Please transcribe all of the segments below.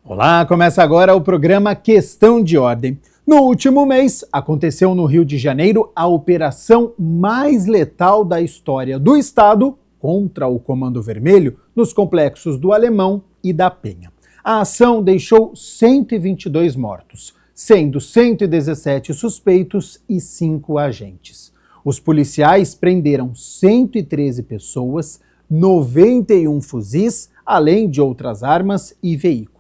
Olá, começa agora o programa Questão de Ordem. No último mês, aconteceu no Rio de Janeiro a operação mais letal da história do Estado contra o Comando Vermelho nos complexos do Alemão e da Penha. A ação deixou 122 mortos, sendo 117 suspeitos e 5 agentes. Os policiais prenderam 113 pessoas, 91 fuzis, além de outras armas e veículos.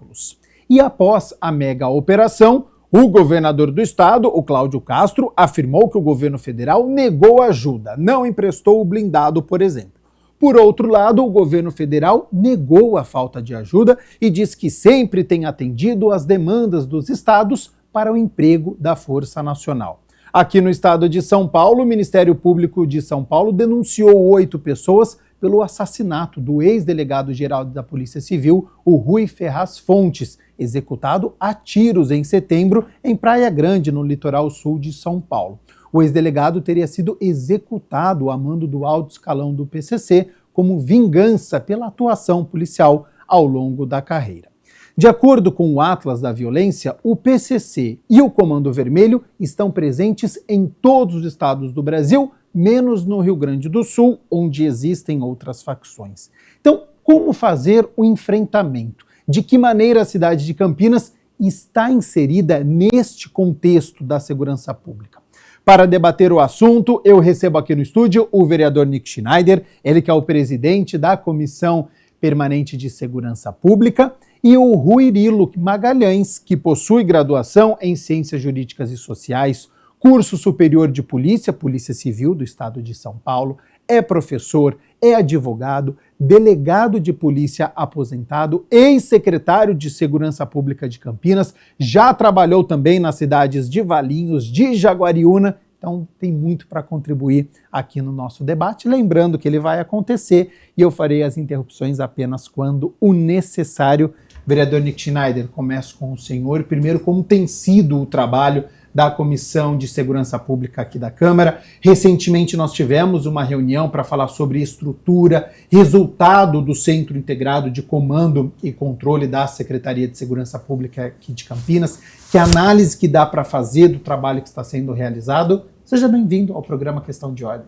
E após a mega operação, o governador do estado, o Cláudio Castro, afirmou que o governo federal negou ajuda, não emprestou o blindado, por exemplo. Por outro lado, o governo federal negou a falta de ajuda e diz que sempre tem atendido às demandas dos estados para o emprego da Força Nacional. Aqui no estado de São Paulo, o Ministério Público de São Paulo denunciou 8 pessoas pelo assassinato do ex-delegado-geral da Polícia Civil, o Rui Ferraz Fontes, executado a tiros em setembro em Praia Grande, no litoral sul de São Paulo. O ex-delegado teria sido executado a mando do alto escalão do PCC como vingança pela atuação policial ao longo da carreira. De acordo com o Atlas da Violência, o PCC e o Comando Vermelho estão presentes em todos os estados do Brasil, menos no Rio Grande do Sul, onde existem outras facções. Então, como fazer o enfrentamento? De que maneira a cidade de Campinas está inserida neste contexto da segurança pública? Para debater o assunto, eu recebo aqui no estúdio o vereador Nick Schneider, ele que é o presidente da Comissão Permanente de Segurança Pública, e o Ruirilo Magalhães, que possui graduação em Ciências Jurídicas e Sociais, curso superior de Polícia Civil do Estado de São Paulo, é professor, é advogado, delegado de polícia aposentado, ex-secretário de Segurança Pública de Campinas, já trabalhou também nas cidades de Valinhos, de Jaguariúna, então tem muito para contribuir aqui no nosso debate. Lembrando que ele vai acontecer e eu farei as interrupções apenas quando o necessário. Vereador Nick Schneider, começo com o senhor. Primeiro, como tem sido o trabalho da Comissão de Segurança Pública aqui da Câmara. Recentemente nós tivemos uma reunião para falar sobre estrutura, resultado do Centro Integrado de Comando e Controle da Secretaria de Segurança Pública aqui de Campinas. Que análise que dá para fazer do trabalho que está sendo realizado? Seja bem-vindo ao programa Questão de Ordem.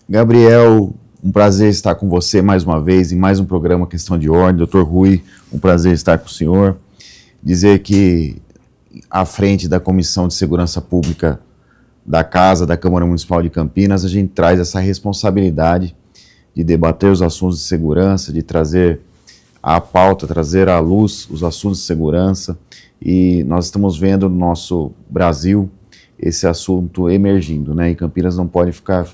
Gabriel, um prazer estar com você mais uma vez em mais um programa Questão de Ordem. Dr. Rui, um prazer estar com o senhor. Dizer que à frente da Comissão de Segurança Pública da Casa, da Câmara Municipal de Campinas, a gente traz essa responsabilidade de debater os assuntos de segurança, de trazer à pauta, trazer à luz os assuntos de segurança, e nós estamos vendo no nosso Brasil esse assunto emergindo, né? E Campinas não pode ficar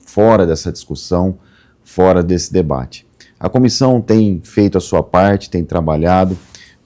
fora dessa discussão, fora desse debate. A comissão tem feito a sua parte, tem trabalhado.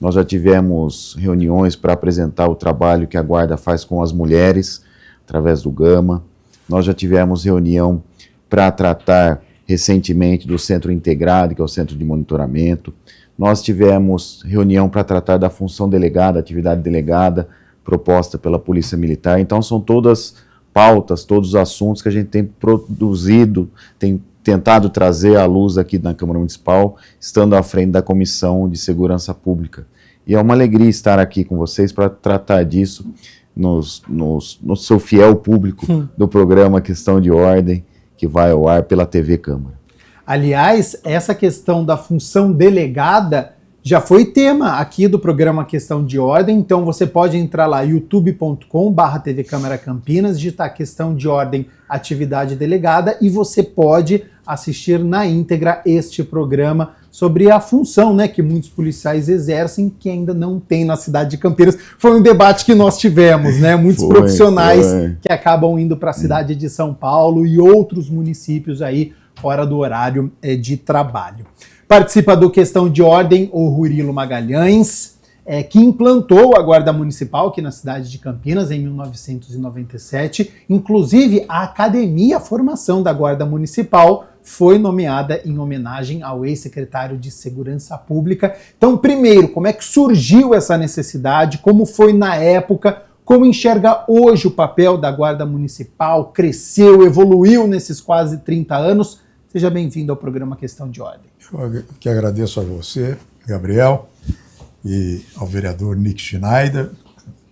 Nós já tivemos reuniões para apresentar o trabalho que a Guarda faz com as mulheres, através do Gama. Nós já tivemos reunião para tratar recentemente do Centro Integrado, que é o Centro de Monitoramento. Nós tivemos reunião para tratar da função delegada, atividade delegada, proposta pela Polícia Militar. Então são todas pautas, todos os assuntos que a gente tem produzido, tem tentado trazer à luz aqui na Câmara Municipal, estando à frente da Comissão de Segurança Pública. E é uma alegria estar aqui com vocês para tratar disso no seu fiel público do programa Questão de Ordem, que vai ao ar pela TV Câmara. Aliás, essa questão da função delegada já foi tema aqui do programa Questão de Ordem, então você pode entrar lá, youtube.com/TV Câmara Campinas, digitar Questão de Ordem, atividade delegada, e você pode assistir na íntegra este programa sobre a função, né, que muitos policiais exercem, que ainda não tem na cidade de Campinas. Foi um debate que nós tivemos, né, muitos profissionais que acabam indo para a cidade de São Paulo e outros municípios aí fora do horário de trabalho. Participa do Questão de Ordem o Ruirilo Magalhães, que implantou a Guarda Municipal aqui na cidade de Campinas em 1997. Inclusive, a Academia Formação da Guarda Municipal foi nomeada em homenagem ao ex-secretário de Segurança Pública. Então, primeiro, como é que surgiu essa necessidade? Como foi na época? Como enxerga hoje o papel da Guarda Municipal? Cresceu, evoluiu nesses quase 30 anos? Seja bem-vindo ao programa Questão de Ordem. Eu que agradeço a você, Gabriel. e ao vereador Nick Schneider,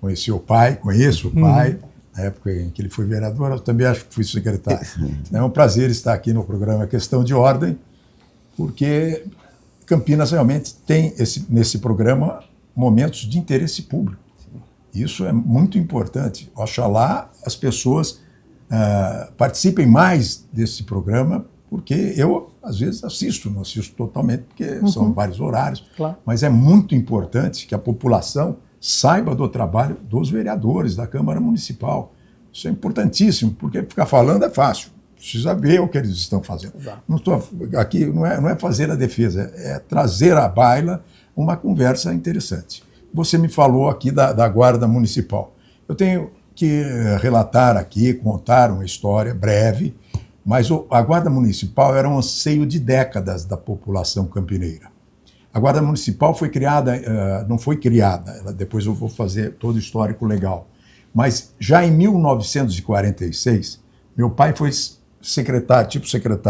conheço o pai, na época em que ele foi vereador, eu também acho que fui secretário. É um prazer estar aqui no programa Questão de Ordem, porque Campinas realmente tem, nesse programa, momentos de interesse público. Isso é muito importante. Oxalá as pessoas participem mais desse programa, porque eu, às vezes, não assisto totalmente, porque são vários horários, claro. Mas é muito importante que a população saiba do trabalho dos vereadores da Câmara Municipal. Isso é importantíssimo, porque ficar falando é fácil. Precisa ver o que eles estão fazendo. Aqui não é fazer a defesa, é trazer à baila uma conversa interessante. Você me falou aqui da Guarda Municipal. Eu tenho que relatar aqui, contar uma história breve, mas a Guarda Municipal era um anseio de décadas da população campineira. A Guarda Municipal foi criada, não foi criada, depois eu vou fazer todo o histórico legal, mas já em 1946, meu pai foi secretário de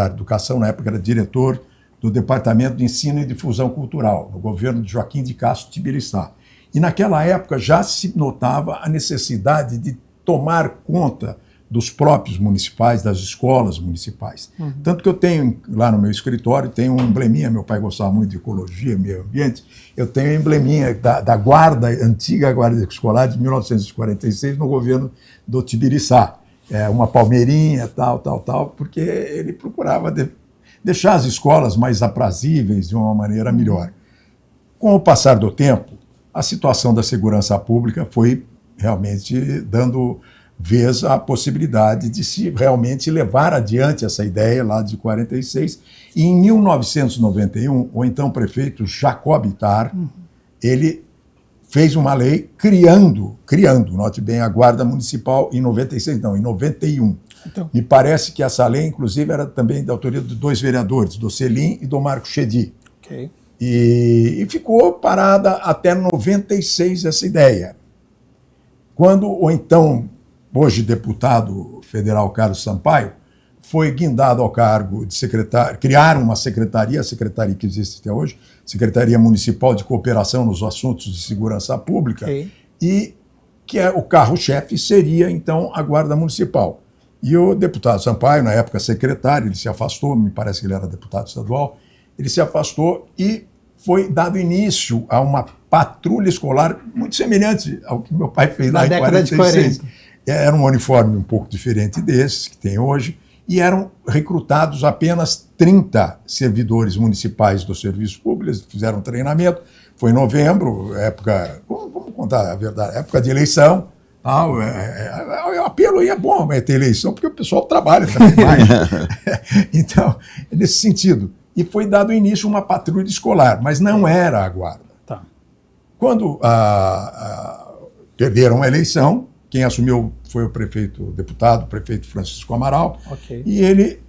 Educação, na época era diretor do Departamento de Ensino e Difusão Cultural, no governo de Joaquim de Castro Tibiriçá. E naquela época já se notava a necessidade de tomar conta dos próprios municipais, das escolas municipais. Tanto que eu tenho lá no meu escritório, tenho um embleminha, meu pai gostava muito de ecologia, meio ambiente, eu tenho um embleminha da guarda, antiga guarda escolar de 1946, no governo do Tibiriçá. Uma palmeirinha, tal, porque ele procurava deixar as escolas mais aprazíveis de uma maneira melhor. Com o passar do tempo, a situação da segurança pública foi realmente dando vez à possibilidade de se realmente levar adiante essa ideia lá de 46. E em 1991, o então prefeito Jacob Ittar, ele fez uma lei criando, note bem, a Guarda Municipal em 96, não, em 91. Então. Me parece que essa lei, inclusive, era também da autoria de dois vereadores, do Selim e do Marco Chedi. Okay. E ficou parada até 96 essa ideia. Quando o então, hoje deputado federal Carlos Sampaio, foi guindado ao cargo de secretário, criar uma secretaria, a secretaria que existe até hoje, Secretaria Municipal de Cooperação nos Assuntos de Segurança Pública, e que o carro-chefe seria, então, a Guarda Municipal. E o deputado Sampaio, na época secretário, ele se afastou, me parece que ele era deputado estadual, ele se afastou e foi dado início a uma patrulha escolar muito semelhante ao que meu pai fez lá em 46. Era um uniforme um pouco diferente desses que tem hoje, e eram recrutados apenas 30 servidores municipais do serviço público, eles fizeram treinamento, foi em novembro, época, vamos contar a verdade, época de eleição, o apelo aí é bom ter eleição, porque o pessoal trabalha também mais. Então, nesse sentido. E foi dado início a uma patrulha escolar, mas não era a guarda. Tá. Quando perderam a eleição, quem assumiu foi o deputado Francisco Amaral, e ele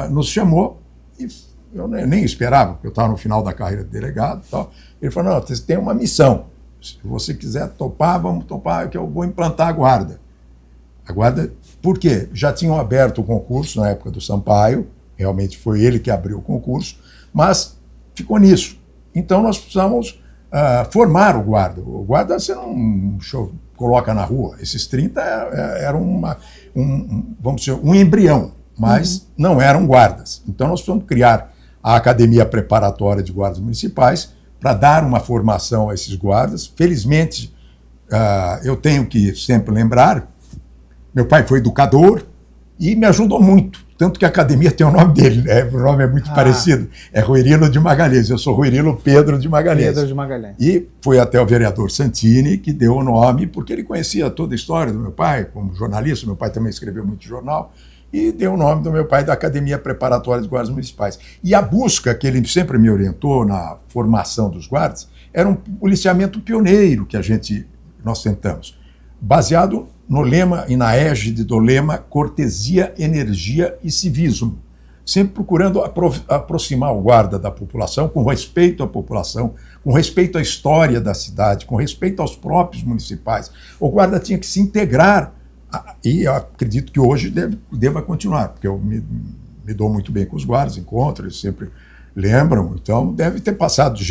nos chamou, e eu nem esperava, porque eu estava no final da carreira de delegado e tal. Ele falou, não, você tem uma missão, se você quiser topar, vamos topar, que eu vou implantar a guarda. A guarda, por quê? Já tinham aberto o concurso na época do Sampaio, realmente foi ele que abriu o concurso, mas ficou nisso. Então nós precisamos formar o guarda. O guarda você não coloca na rua. Esses 30 eram vamos dizer, um embrião, mas não eram guardas. Então nós precisamos criar a Academia Preparatória de Guardas Municipais para dar uma formação a esses guardas. Felizmente, eu tenho que sempre lembrar, meu pai foi educador e me ajudou muito. Tanto que a academia tem o nome dele, o nome é muito parecido. É Ruirilo de Magalhães, eu sou Ruirilo Pedro de Magalhães. Pedro de Magalhães. E foi até o vereador Santini que deu o nome, porque ele conhecia toda a história do meu pai, como jornalista, meu pai também escreveu muito jornal, e deu o nome do meu pai da Academia Preparatória de Guardas Municipais. E a busca que ele sempre me orientou na formação dos guardas era um policiamento pioneiro que nós tentamos, baseado no lema e na égide do lema cortesia, energia e civismo, sempre procurando aproximar o guarda da população, com respeito à população, com respeito à história da cidade, com respeito aos próprios municipais. O guarda tinha que se integrar, e eu acredito que hoje deva continuar, porque eu me dou muito bem com os guardas, encontro, eles sempre lembram, então deve ter passado de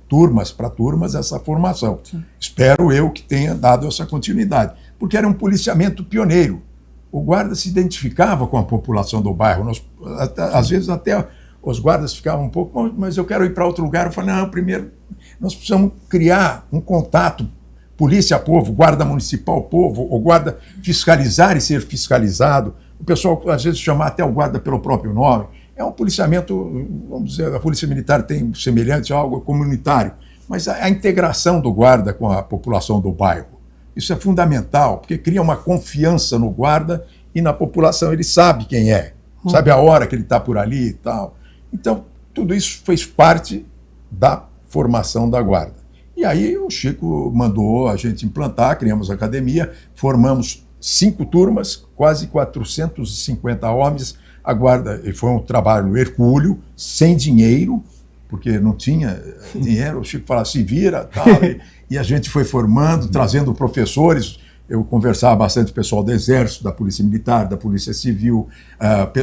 turmas para turmas essa formação. Sim. Espero eu que tenha dado essa continuidade, porque era um policiamento pioneiro. O guarda se identificava com a população do bairro. Às vezes até os guardas ficavam um pouco, mas eu quero ir para outro lugar. Eu falei, não, primeiro nós precisamos criar um contato polícia-povo, guarda municipal-povo, ou guarda fiscalizar e ser fiscalizado. O pessoal às vezes chama até o guarda pelo próprio nome. É um policiamento, vamos dizer, a polícia militar tem semelhante a algo comunitário, mas a integração do guarda com a população do bairro, isso é fundamental, porque cria uma confiança no guarda e na população. Ele sabe quem é, sabe a hora que ele está por ali e tal. Então, tudo isso fez parte da formação da guarda. E aí o Chico mandou a gente implantar, criamos a academia, formamos 5 turmas, quase 450 homens. A guarda foi um trabalho hercúleo, sem dinheiro, porque não tinha dinheiro. O Chico falava, se vira, tal, e a gente foi formando, trazendo professores. Eu conversava bastante com o pessoal do Exército, da Polícia Militar, da Polícia Civil.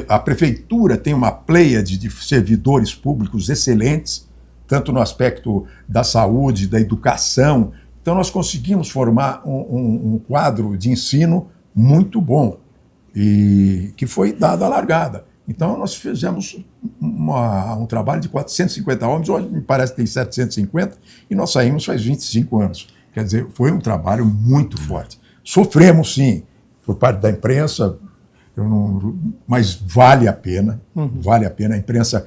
A Prefeitura tem uma pleiade de servidores públicos excelentes, tanto no aspecto da saúde, da educação. Então, nós conseguimos formar um quadro de ensino muito bom, e que foi dado a largada. Então, nós fizemos um trabalho de 450 homens, hoje me parece que tem 750, e nós saímos faz 25 anos. Quer dizer, foi um trabalho muito forte. Sofremos, sim, por parte da imprensa, mas vale a pena, vale a pena. A imprensa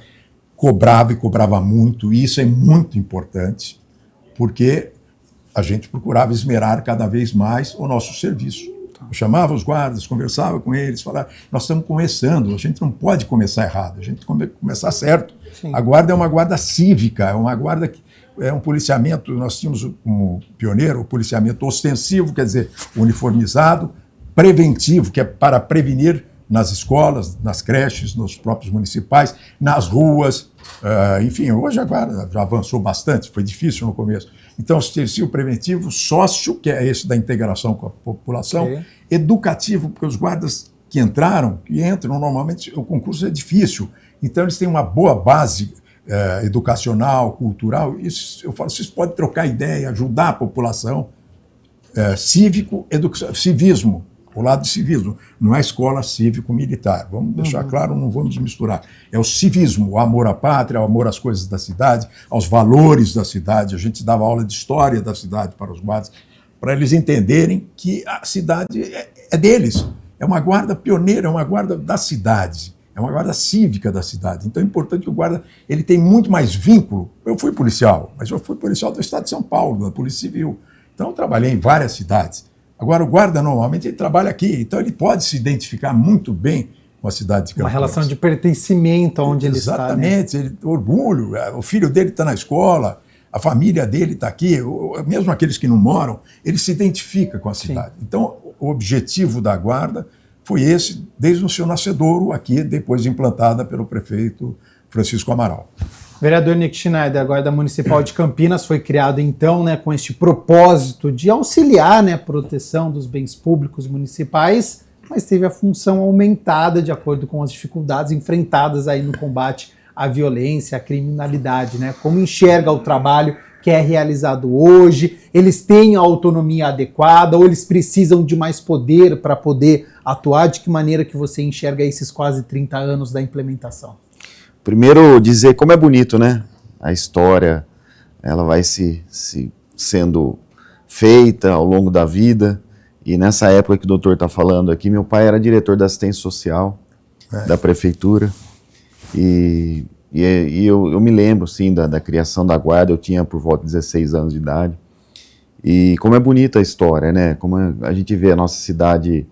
cobrava e cobrava muito, e isso é muito importante, porque a gente procurava esmerar cada vez mais o nosso serviço. Eu chamava os guardas, conversava com eles, falava, nós estamos começando, a gente não pode começar errado, a gente tem que começar certo. Sim. A guarda é uma guarda cívica, é uma guarda que é um policiamento, nós tínhamos como pioneiro o policiamento ostensivo, quer dizer, uniformizado, preventivo, que é para prevenir nas escolas, nas creches, nos próprios municipais, nas ruas, enfim, hoje a guarda já avançou bastante, foi difícil no começo. Então, o preventivo, sócio, que é esse da integração com a população, educativo, porque os guardas que entram, que entram, normalmente o concurso é difícil, então eles têm uma boa base educacional, cultural. Isso, eu falo, vocês podem trocar ideia, ajudar a população. Cívico, civismo, o lado de civismo, não é escola cívico-militar, vamos deixar claro, não vamos misturar. É o civismo, o amor à pátria, o amor às coisas da cidade, aos valores da cidade. A gente dava aula de história da cidade para os guardas, para eles entenderem que a cidade é deles. É uma guarda pioneira, é uma guarda da cidade, é uma guarda cívica da cidade. Então é importante que o guarda ele tem muito mais vínculo. Eu fui policial, mas eu fui policial do Estado de São Paulo, da Polícia Civil. Então eu trabalhei em várias cidades. Agora, o guarda, normalmente, ele trabalha aqui, então ele pode se identificar muito bem com a cidade de Campo Uma relação de pertencimento onde ele está. Exatamente, né? Orgulho, o filho dele está na escola, a família dele está aqui, mesmo aqueles que não moram, ele se identifica com a cidade. Sim. Então, o objetivo da guarda foi esse, desde o seu nascedouro, aqui, depois implantada pelo prefeito Francisco Amaral. Vereador Nick Schneider, a Guarda Municipal de Campinas foi criado então, né, com este propósito de auxiliar, né, a proteção dos bens públicos municipais, mas teve a função aumentada de acordo com as dificuldades enfrentadas aí no combate à violência, à criminalidade, né? Como enxerga o trabalho que é realizado hoje? Eles têm a autonomia adequada ou eles precisam de mais poder para poder atuar? De que maneira que você enxerga esses quase 30 anos da implementação? Primeiro, dizer como é bonito, né? A história, ela vai sendo feita ao longo da vida. E nessa época que o doutor está falando aqui, meu pai era diretor da assistência social da prefeitura. E eu me lembro, sim, da criação da guarda. Eu tinha por volta de 16 anos de idade. E como é bonita a história, né? Como a gente vê a nossa cidade...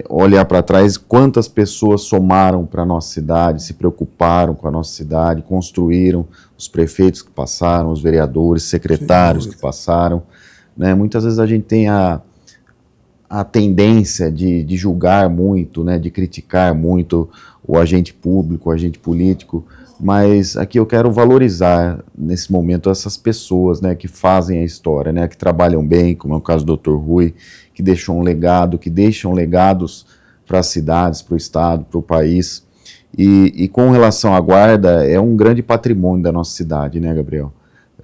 olhar para trás, quantas pessoas somaram para a nossa cidade, se preocuparam com a nossa cidade, construíram, os prefeitos que passaram, os vereadores, secretários que passaram, né? Muitas vezes a gente tem a tendência de julgar muito, né? De criticar muito o agente público, o agente político, mas aqui eu quero valorizar nesse momento essas pessoas, né? Que fazem a história, né? Que trabalham bem, como é o caso do Dr. Rui, que deixam um legado, que deixam legados para as cidades, para o estado, para o país. E com relação à guarda, é um grande patrimônio da nossa cidade, né, Gabriel?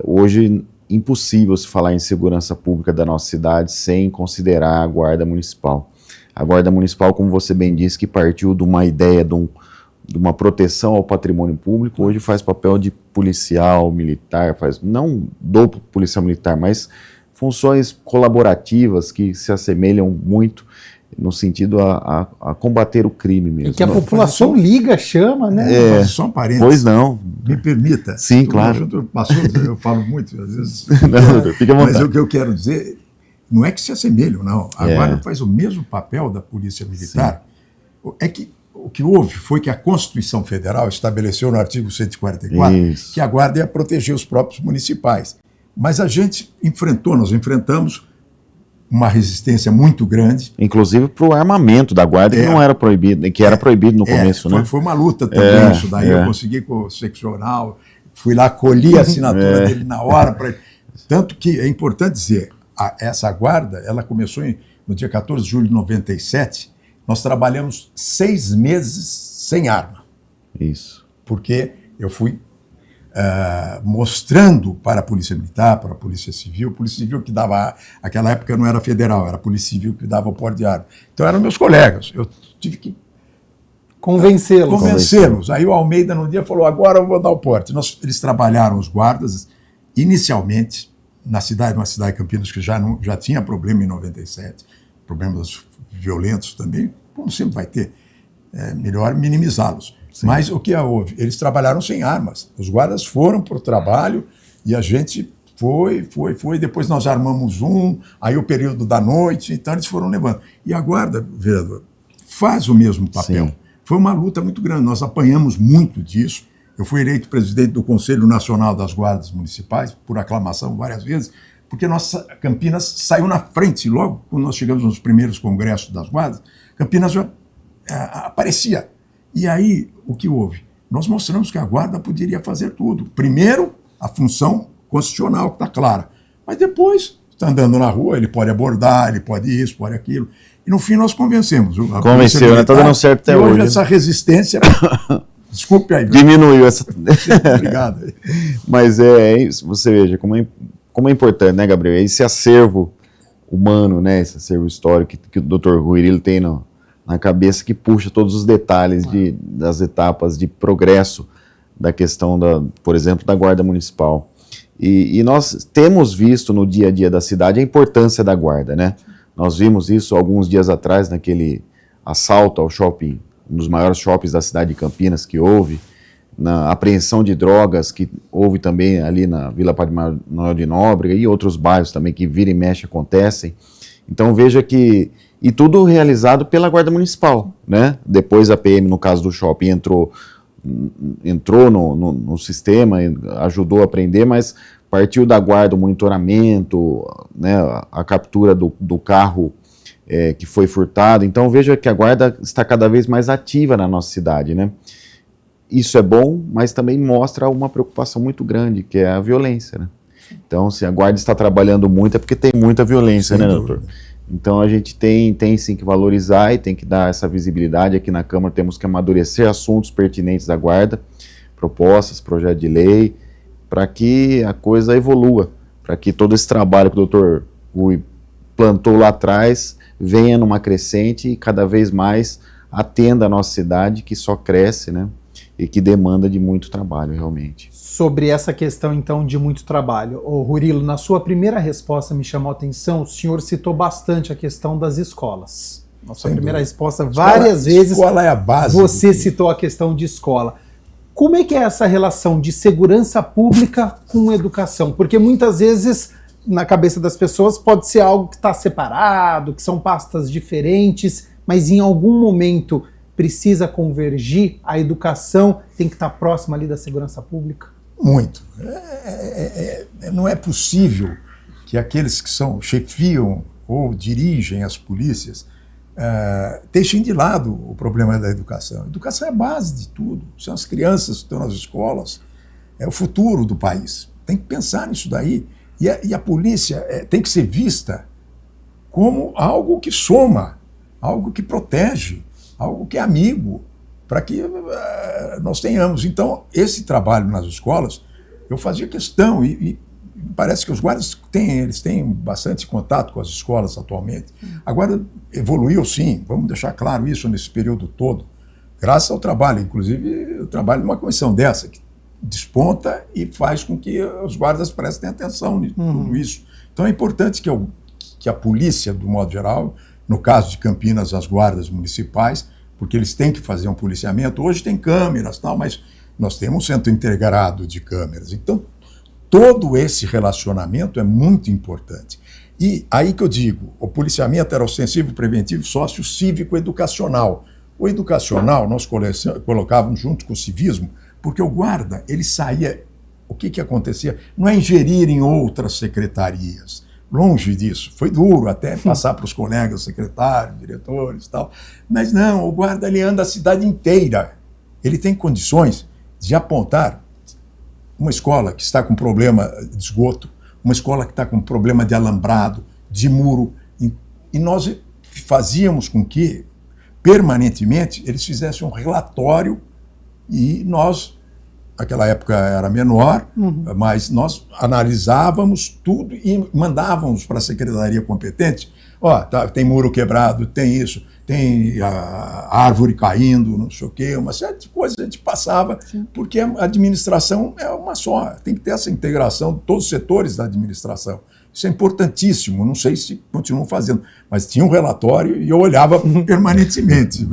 Hoje, impossível se falar em segurança pública da nossa cidade sem considerar a Guarda Municipal. A Guarda Municipal, como você bem disse, que partiu de uma ideia de uma proteção ao patrimônio público, hoje faz papel de policial militar, não do policial militar, mas funções colaborativas que se assemelham muito no sentido a combater o crime mesmo. E que a população liga, chama, né? Só um parênteses. Pois não. Me permita. Sim, claro. Eu falo muito, às vezes. Não, fica à vontade. Mas o que eu quero dizer, não é que se assemelham, não. A Guarda faz o mesmo papel da Polícia Militar. Sim. É que o que houve foi que a Constituição Federal estabeleceu no artigo 144 que a Guarda ia proteger os próprios municipais. Mas a gente nós enfrentamos uma resistência muito grande. Inclusive para o armamento da Guarda, que não era proibido, que era proibido no começo, né? Foi uma luta também isso daí. Eu consegui com o seccional, fui lá, colhi a assinatura dele na hora. Tanto que é importante dizer, essa Guarda, ela começou no dia 14 de julho de 97, nós trabalhamos 6 meses sem arma. Isso. Porque eu fui mostrando para a Polícia Militar, para a Polícia Civil que dava, naquela época não era federal, era a Polícia Civil que dava o porte de arma. Então eram meus colegas, eu tive que convencê-los. Aí o Almeida no dia falou, agora eu vou dar o porte. Eles trabalharam os guardas inicialmente numa cidade de Campinas que já tinha problema em 97, problemas violentos também, como sempre vai ter, melhor minimizá-los. Sim. Mas o que houve? Eles trabalharam sem armas. Os guardas foram para o trabalho e a gente foi. Depois nós armamos aí o período da noite, então eles foram levando. E a Guarda, vereador, faz o mesmo papel. Sim. Foi uma luta muito grande, nós apanhamos muito disso. Eu fui eleito presidente do Conselho Nacional das Guardas Municipais, por aclamação várias vezes, porque nossa Campinas saiu na frente. Logo quando nós chegamos nos primeiros congressos das guardas, Campinas já aparecia. E aí, o que houve? Nós mostramos que a Guarda poderia fazer tudo. Primeiro, a função constitucional, que está clara. Mas depois, está andando na rua, ele pode abordar, ele pode isso, pode aquilo. E no fim nós convencemos. Convenceu, né? Está dando certo até hoje. Essa resistência... Desculpe aí. Diminuiu essa... Obrigado. Mas você veja como é importante, né, Gabriel? Esse acervo humano, né? Esse acervo histórico que o Dr. Rui ele tem na cabeça, que puxa todos os detalhes das etapas de progresso da questão, por exemplo, da Guarda Municipal. E nós temos visto no dia a dia da cidade a importância da Guarda, né? Nós vimos isso alguns dias atrás naquele assalto ao shopping, um dos maiores shoppings da cidade de Campinas que houve, na apreensão de drogas que houve também ali na Vila Padre Manuel de Nóbrega e outros bairros também que vira e mexe acontecem. Então veja que... E tudo realizado pela Guarda Municipal, né? Depois a PM, no caso do shopping, entrou no sistema, ajudou a prender, mas partiu da Guarda o monitoramento, né? A captura do carro que foi furtado. Então veja que a Guarda está cada vez mais ativa na nossa cidade, né? Isso é bom, mas também mostra uma preocupação muito grande, que é a violência, né? Então, se a Guarda está trabalhando muito, é porque tem muita violência, né, doutor? Então a gente tem sim que valorizar e tem que dar essa visibilidade. Aqui na Câmara temos que amadurecer assuntos pertinentes da Guarda, propostas, projeto de lei, para que a coisa evolua, para que todo esse trabalho que o doutor Rui plantou lá atrás venha numa crescente e cada vez mais atenda a nossa cidade, que só cresce, né? E que demanda de muito trabalho, realmente. Sobre essa questão, então, de muito trabalho, ô Rurilo, na sua primeira resposta me chamou a atenção, o senhor citou bastante a questão das escolas. Na sua primeira resposta, várias vezes, escola é a base você citou a questão de escola. Como é que é essa relação de segurança pública com educação? Porque muitas vezes, na cabeça das pessoas, pode ser algo que está separado, que são pastas diferentes, mas em algum momento precisa convergir, a educação tem que estar próxima ali da segurança pública? Muito. Não é possível que aqueles que chefiam ou dirigem as polícias deixem de lado o problema da educação. A educação é a base de tudo. São as crianças que estão nas escolas, é o futuro do país. Tem que pensar nisso daí. E a polícia tem que ser vista como algo que soma, algo que protege, algo que é amigo, para que nós tenhamos. Então, esse trabalho nas escolas eu fazia questão, e parece que os guardas eles têm bastante contato com as escolas atualmente. Agora, evoluiu sim, vamos deixar claro isso nesse período todo, graças ao trabalho, inclusive o trabalho de uma comissão dessa, que desponta e faz com que os guardas prestem atenção em tudo isso. Então é importante que a polícia, do modo geral, no caso de Campinas, as guardas municipais, porque eles têm que fazer um policiamento, hoje tem câmeras, tal, mas nós temos um centro integrado de câmeras. Então, todo esse relacionamento é muito importante. E aí que eu digo, o policiamento era ostensivo, preventivo, sócio, cívico, educacional. O educacional nós colocávamos junto com o civismo, porque o guarda, ele saía, o que acontecia? Não é ingerir em outras secretarias, longe disso. Foi duro até passar para os colegas secretários, diretores e tal. Mas não, o guarda ele anda a cidade inteira. Ele tem condições de apontar uma escola que está com problema de esgoto, uma escola que está com problema de alambrado, de muro. E nós fazíamos com que, permanentemente, eles fizessem um relatório e nós, naquela época era menor, mas nós analisávamos tudo e mandávamos para a secretaria competente. Tem muro quebrado, tem isso, tem a árvore caindo, não sei o quê, uma série de coisas a gente passava, porque a administração é uma só, tem que ter essa integração de todos os setores da administração. Isso é importantíssimo, não sei se continuam fazendo, mas tinha um relatório e eu olhava permanentemente.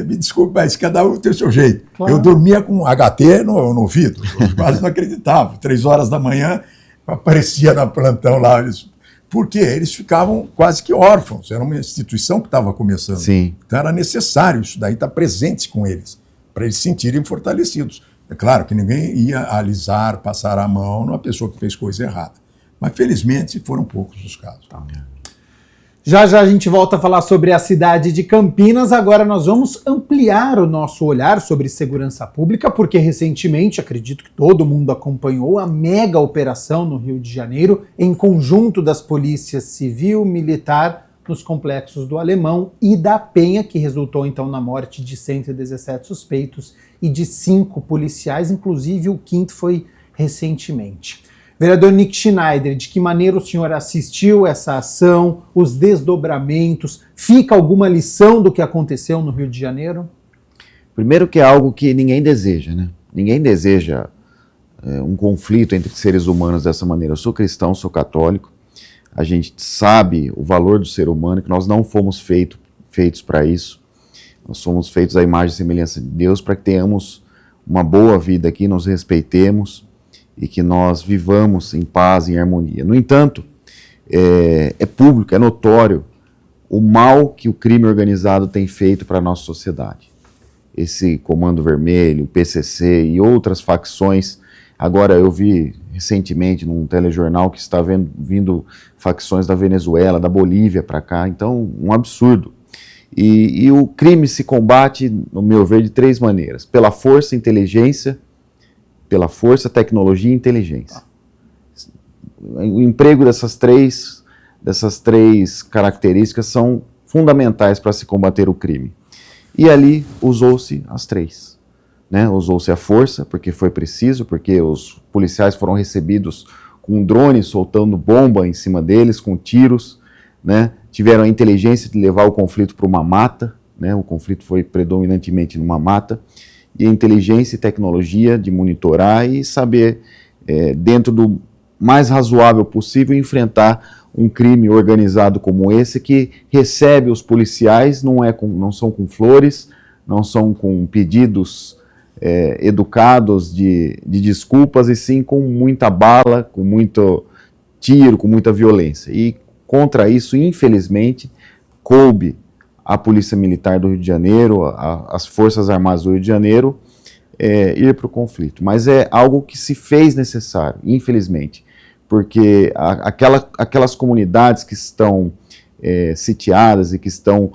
Me desculpe, mas cada um tem o seu jeito. Claro. Eu dormia com HT no ouvido, eu quase não acreditava. 3 horas da manhã aparecia na plantão lá, porque eles ficavam quase que órfãos, era uma instituição que estava começando. Sim. Então era necessário isso daí estar presente com eles, para eles se sentirem fortalecidos. É claro que ninguém ia alisar, passar a mão numa pessoa que fez coisa errada. Mas, felizmente, foram poucos os casos. Já já a gente volta a falar sobre a cidade de Campinas. Agora nós vamos ampliar o nosso olhar sobre segurança pública, porque recentemente, acredito que todo mundo acompanhou, a mega operação no Rio de Janeiro, em conjunto das polícias civil, militar, nos complexos do Alemão e da Penha, que resultou então na morte de 117 suspeitos e de 5 policiais, inclusive o 5º foi recentemente. Vereador Nick Schneider, de que maneira o senhor assistiu essa ação, os desdobramentos? Fica alguma lição do que aconteceu no Rio de Janeiro? Primeiro que é algo que ninguém deseja, né? Ninguém deseja um conflito entre seres humanos dessa maneira. Eu sou cristão, sou católico, a gente sabe o valor do ser humano, que nós não fomos feitos para isso. Nós somos feitos à imagem e semelhança de Deus para que tenhamos uma boa vida aqui, nos respeitemos e que nós vivamos em paz, em harmonia. No entanto, é público, é notório o mal que o crime organizado tem feito para a nossa sociedade. Esse Comando Vermelho, o PCC e outras facções. Agora eu vi recentemente num telejornal que está vindo facções da Venezuela, da Bolívia para cá, então um absurdo. E o crime se combate, no meu ver, de 3 maneiras: pela força, inteligência, pela força, tecnologia e inteligência. O emprego dessas três características são fundamentais para se combater o crime. E ali usou-se as 3. Né? Usou-se a força, porque foi preciso, porque os policiais foram recebidos com drones soltando bomba em cima deles, com tiros, né? Tiveram a inteligência de levar o conflito para uma mata, né? O conflito foi predominantemente numa mata, e a inteligência e tecnologia de monitorar e saber, dentro do mais razoável possível, enfrentar um crime organizado como esse, que recebe os policiais, não são com flores, não são com pedidos educados de desculpas, e sim com muita bala, com muito tiro, com muita violência. E contra isso, infelizmente, coube à Polícia Militar do Rio de Janeiro, às Forças Armadas do Rio de Janeiro, ir para o conflito. Mas é algo que se fez necessário, infelizmente, porque aquelas comunidades que estão sitiadas e que estão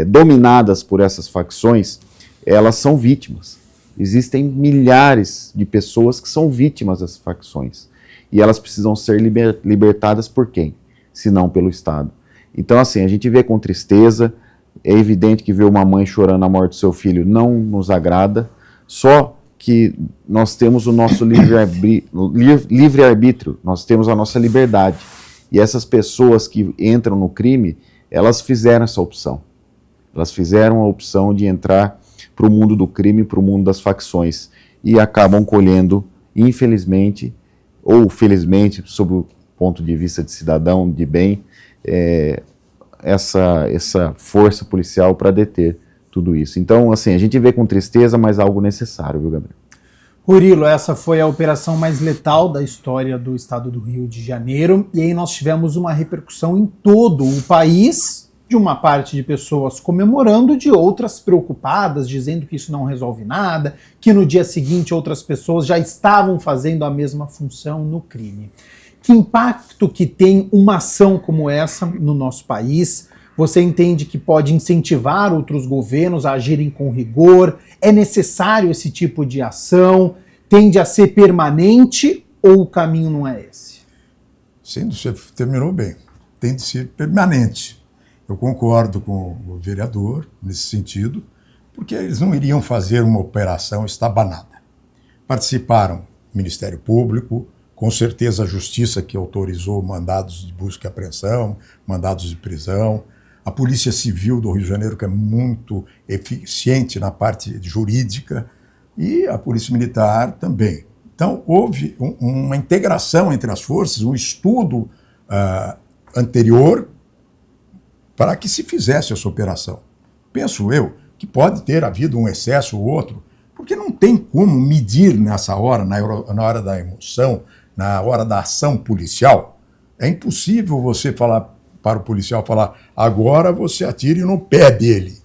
dominadas por essas facções, elas são vítimas. Existem milhares de pessoas que são vítimas dessas facções. E elas precisam ser libertadas por quem? Se não pelo Estado. Então, assim, a gente vê com tristeza. É evidente que ver uma mãe chorando a morte do seu filho não nos agrada. Só que nós temos o nosso livre-arbítrio, nós temos a nossa liberdade. E essas pessoas que entram no crime, elas fizeram essa opção. Elas fizeram a opção de entrar para o mundo do crime, para o mundo das facções, e acabam colhendo, infelizmente, ou felizmente, sob o ponto de vista de cidadão de bem, essa força policial para deter tudo isso. Então, assim, a gente vê com tristeza, mas algo necessário, viu, Gabriel? Murilo, essa foi a operação mais letal da história do estado do Rio de Janeiro, e aí nós tivemos uma repercussão em todo o país, de uma parte de pessoas comemorando, de outras preocupadas, dizendo que isso não resolve nada, que no dia seguinte outras pessoas já estavam fazendo a mesma função no crime. Que impacto que tem uma ação como essa no nosso país? Você entende que pode incentivar outros governos a agirem com rigor? É necessário esse tipo de ação? Tende a ser permanente ou o caminho não é esse? Sim, você terminou bem. Tem de ser permanente. Eu concordo com o vereador nesse sentido, porque eles não iriam fazer uma operação estabanada. Participaram o Ministério Público, com certeza a Justiça que autorizou mandados de busca e apreensão, mandados de prisão, a Polícia Civil do Rio de Janeiro, que é muito eficiente na parte jurídica, e a Polícia Militar também. Então, houve uma integração entre as forças, um estudo anterior para que se fizesse essa operação. Penso eu que pode ter havido um excesso ou outro, porque não tem como medir nessa hora, na hora da emoção, na hora da ação policial. É impossível você falar para o policial, agora você atire no pé dele.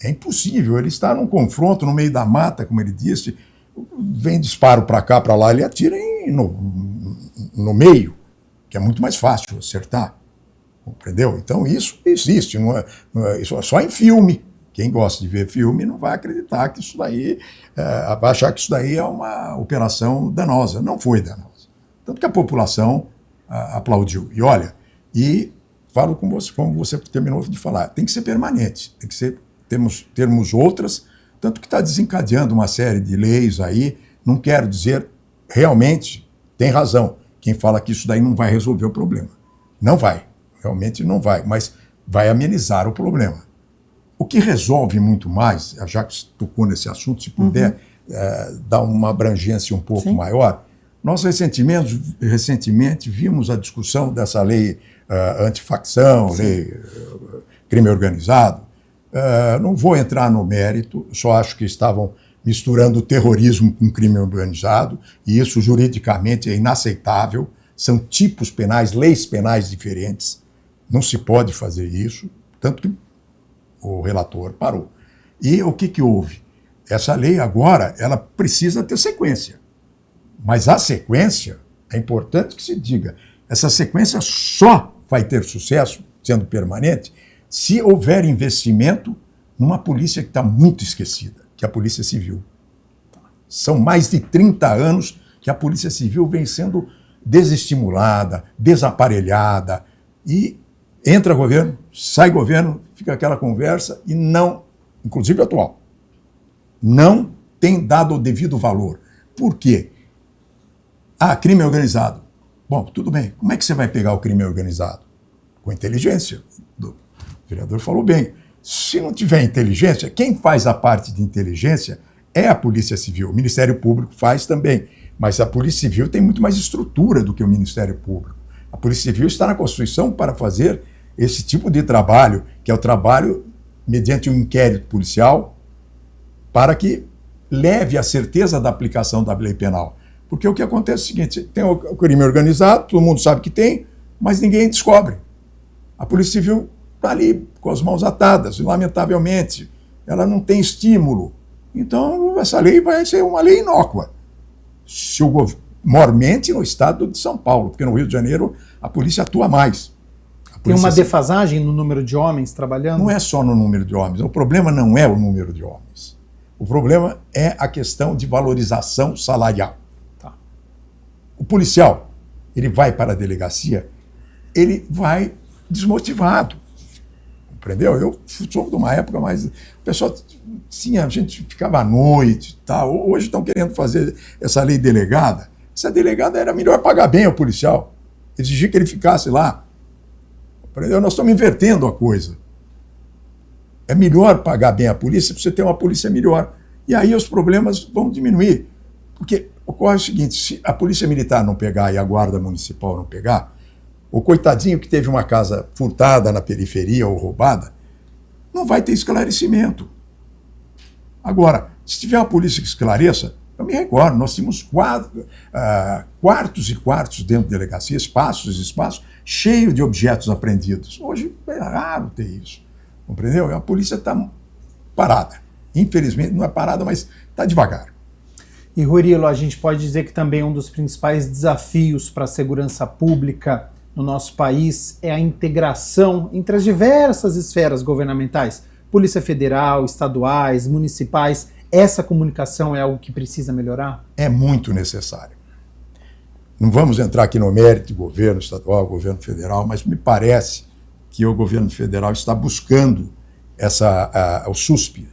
É impossível, ele está num confronto no meio da mata, como ele disse, vem disparo para cá, para lá, ele atira no meio, que é muito mais fácil acertar. Entendeu? Então isso existe, isso é só em filme. Quem gosta de ver filme não vai acreditar que isso daí, vai achar que isso daí é uma operação danosa. Não foi danosa. Tanto que a população aplaudiu. E olha, falo com você, como você terminou de falar, tem que ser permanente, tem que ser, termos outras, tanto que está desencadeando uma série de leis aí, não quero dizer, realmente, tem razão, quem fala que isso daí não vai resolver o problema. Não vai, realmente não vai, mas vai amenizar o problema. O que resolve muito mais, já que você tocou nesse assunto, se puder dar uma abrangência um pouco maior, nós recentemente vimos a discussão dessa lei antifacção, lei crime organizado. Não vou entrar no mérito, só acho que estavam misturando terrorismo com crime organizado, e isso juridicamente é inaceitável. São tipos penais, leis penais diferentes. Não se pode fazer isso, tanto que o relator parou. E o que houve? Essa lei agora, ela precisa ter sequência. Mas a sequência, é importante que se diga, essa sequência só vai ter sucesso, sendo permanente, se houver investimento numa polícia que está muito esquecida, que é a Polícia Civil. São mais de 30 anos que a Polícia Civil vem sendo desestimulada, desaparelhada, e entra governo, sai governo, fica aquela conversa e não, inclusive atual, não tem dado o devido valor. Por quê? Crime organizado. Bom, tudo bem. Como é que você vai pegar o crime organizado? Com inteligência. O vereador falou bem. Se não tiver inteligência, quem faz a parte de inteligência é a Polícia Civil. O Ministério Público faz também. Mas a Polícia Civil tem muito mais estrutura do que o Ministério Público. A Polícia Civil está na Constituição para fazer esse tipo de trabalho, que é o trabalho mediante um inquérito policial, para que leve a certeza da aplicação da lei penal. Porque o que acontece é o seguinte, tem o crime organizado, todo mundo sabe que tem, mas ninguém descobre. A Polícia Civil está ali com as mãos atadas, e lamentavelmente, ela não tem estímulo. Então, essa lei vai ser uma lei inócua. Se o mormente no estado de São Paulo, porque no Rio de Janeiro a polícia atua mais. Tem uma defasagem no número de homens trabalhando? Não é só no número de homens. O problema não é o número de homens. O problema é a questão de valorização salarial. Tá. O policial, ele vai para a delegacia, ele vai desmotivado. Entendeu? Eu sou de uma época mais... O pessoal a gente ficava à noite e tal. Hoje estão querendo fazer essa lei delegada. Essa delegada era melhor pagar bem ao policial. Exigir que ele ficasse lá. Entendeu? Nós estamos invertendo a coisa. É melhor pagar bem a polícia para você ter uma polícia melhor. E aí os problemas vão diminuir. Porque ocorre o seguinte, se a polícia militar não pegar e a guarda municipal não pegar, o coitadinho que teve uma casa furtada na periferia ou roubada, não vai ter esclarecimento. Agora, se tiver uma polícia que esclareça, eu me recordo, nós tínhamos quartos e quartos dentro da delegacia, espaços e espaços, cheios de objetos apreendidos. Hoje é raro ter isso, compreendeu? A polícia está parada. Infelizmente, não é parada, mas está devagar. E, Rurilo, a gente pode dizer que também um dos principais desafios para a segurança pública no nosso país é a integração entre as diversas esferas governamentais, Polícia Federal, estaduais, municipais. Essa comunicação é algo que precisa melhorar? É muito necessário. Não vamos entrar aqui no mérito de governo estadual, governo federal, mas me parece que o governo federal está buscando o SUSP.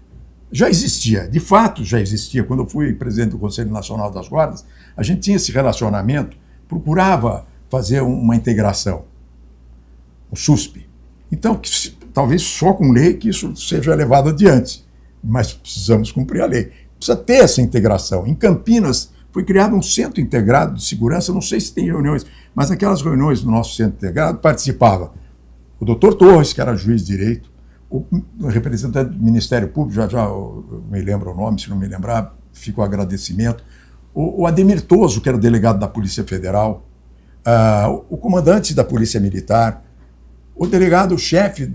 Já existia, de fato já existia. Quando eu fui presidente do Conselho Nacional das Guardas, a gente tinha esse relacionamento, procurava fazer uma integração, o SUSP. Então, talvez só com lei que isso seja levado adiante, mas precisamos cumprir a lei. Precisa ter essa integração. Em Campinas foi criado um centro integrado de segurança, não sei se tem reuniões, mas naquelas reuniões do nosso centro integrado participava o doutor Torres, que era juiz de direito, o representante do Ministério Público, já eu me lembro o nome, se não me lembrar, fica o agradecimento, o Ademir Toso, que era delegado da Polícia Federal, o comandante da Polícia Militar, o delegado-chefe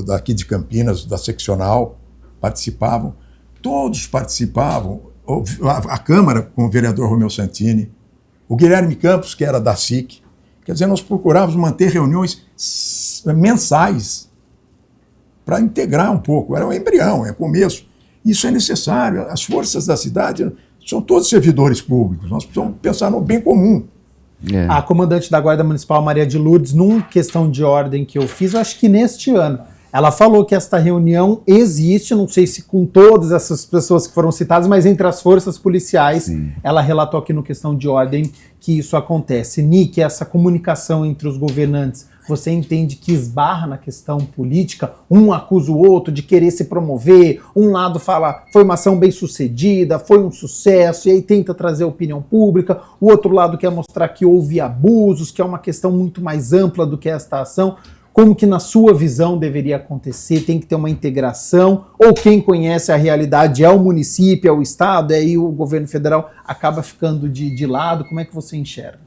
daqui de Campinas, da seccional, participavam, todos participavam, a Câmara com o vereador Romeu Santini, o Guilherme Campos, que era da SIC, quer dizer, nós procurávamos manter reuniões mensais para integrar um pouco, era um embrião, é começo, isso é necessário, as forças da cidade são todos servidores públicos, nós precisamos pensar no bem comum. A comandante da Guarda Municipal, Maria de Lourdes, numa questão de ordem que eu fiz, eu acho que neste ano, ela falou que esta reunião existe, não sei se com todas essas pessoas que foram citadas, mas entre as forças policiais, sim, ela relatou aqui no questão de ordem que isso acontece. Nick, essa comunicação entre os governantes, você entende que esbarra na questão política? Um acusa o outro de querer se promover, um lado fala foi uma ação bem sucedida, foi um sucesso, e aí tenta trazer a opinião pública, o outro lado quer mostrar que houve abusos, que é uma questão muito mais ampla do que esta ação. Como que na sua visão deveria acontecer? Tem que ter uma integração? Ou quem conhece a realidade é o município, é o estado, e aí o governo federal acaba ficando de lado? Como é que você enxerga?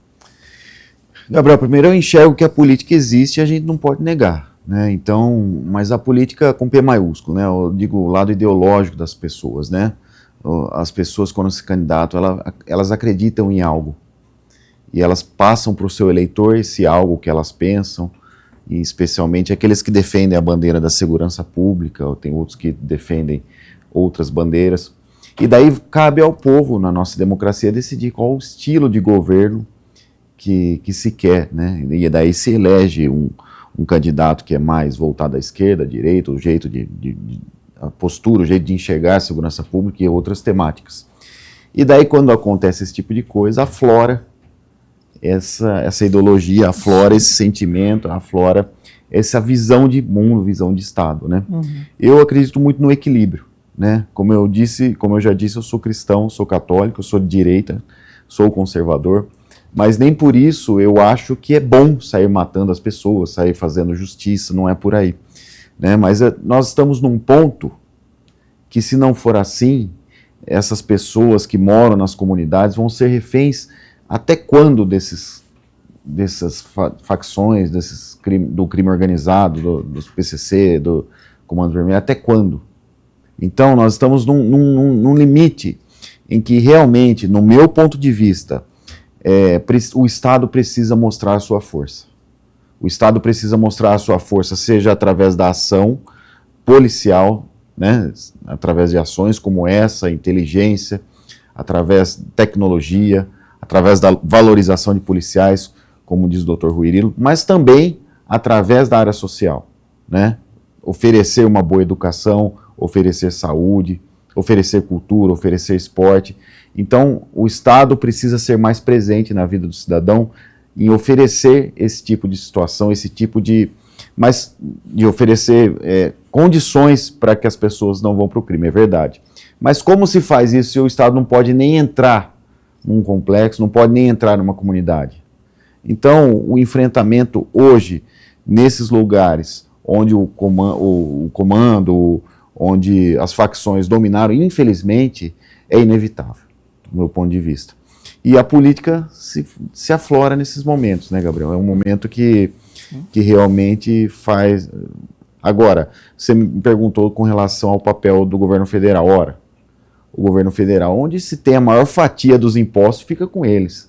Gabriel, primeiro eu enxergo que a política existe e a gente não pode negar, né? Então, mas a política com P maiúsculo, né? Eu digo o lado ideológico das pessoas, né? As pessoas quando se candidatam, elas acreditam em algo e elas passam para o seu eleitor esse algo que elas pensam, e especialmente aqueles que defendem a bandeira da segurança pública, ou tem outros que defendem outras bandeiras, e daí cabe ao povo, na nossa democracia, decidir qual o estilo de governo que se quer, né? E daí se elege um candidato que é mais voltado à esquerda, à direita, o jeito a postura, o jeito de enxergar a segurança pública e outras temáticas. E daí quando acontece esse tipo de coisa, aflora essa ideologia, aflora esse sentimento, aflora essa visão de mundo, visão de Estado, né? Uhum. Eu acredito muito no equilíbrio, né? Como eu já disse, eu sou cristão, sou católico, eu sou de direita, sou conservador, mas nem por isso eu acho que é bom sair matando as pessoas, sair fazendo justiça, não é por aí, né? Mas nós estamos num ponto que, se não for assim, essas pessoas que moram nas comunidades vão ser reféns até quando dessas facções, do crime organizado, dos PCC, do Comando Vermelho, até quando? Então nós estamos num limite em que realmente, no meu ponto de vista, o Estado precisa mostrar a sua força. O Estado precisa mostrar a sua força, seja através da ação policial, né, através de ações como essa, inteligência, através de tecnologia, através da valorização de policiais, como diz o Dr. Ruirilo, mas também através da área social, né? oferecer uma boa educação, oferecer saúde, oferecer cultura, oferecer esporte. Então, o Estado precisa ser mais presente na vida do cidadão em oferecer esse tipo de situação, esse tipo de oferecer condições para que as pessoas não vão para o crime, é verdade. Mas como se faz isso se o Estado não pode nem entrar num complexo, não pode nem entrar numa comunidade? Então, o enfrentamento hoje, nesses lugares onde o comando, onde as facções dominaram, infelizmente, é inevitável, do meu ponto de vista. E a política se aflora nesses momentos, né, Gabriel? É um momento que realmente faz... Agora, você me perguntou com relação ao papel do governo federal. Ora, o governo federal, onde se tem a maior fatia dos impostos, fica com eles.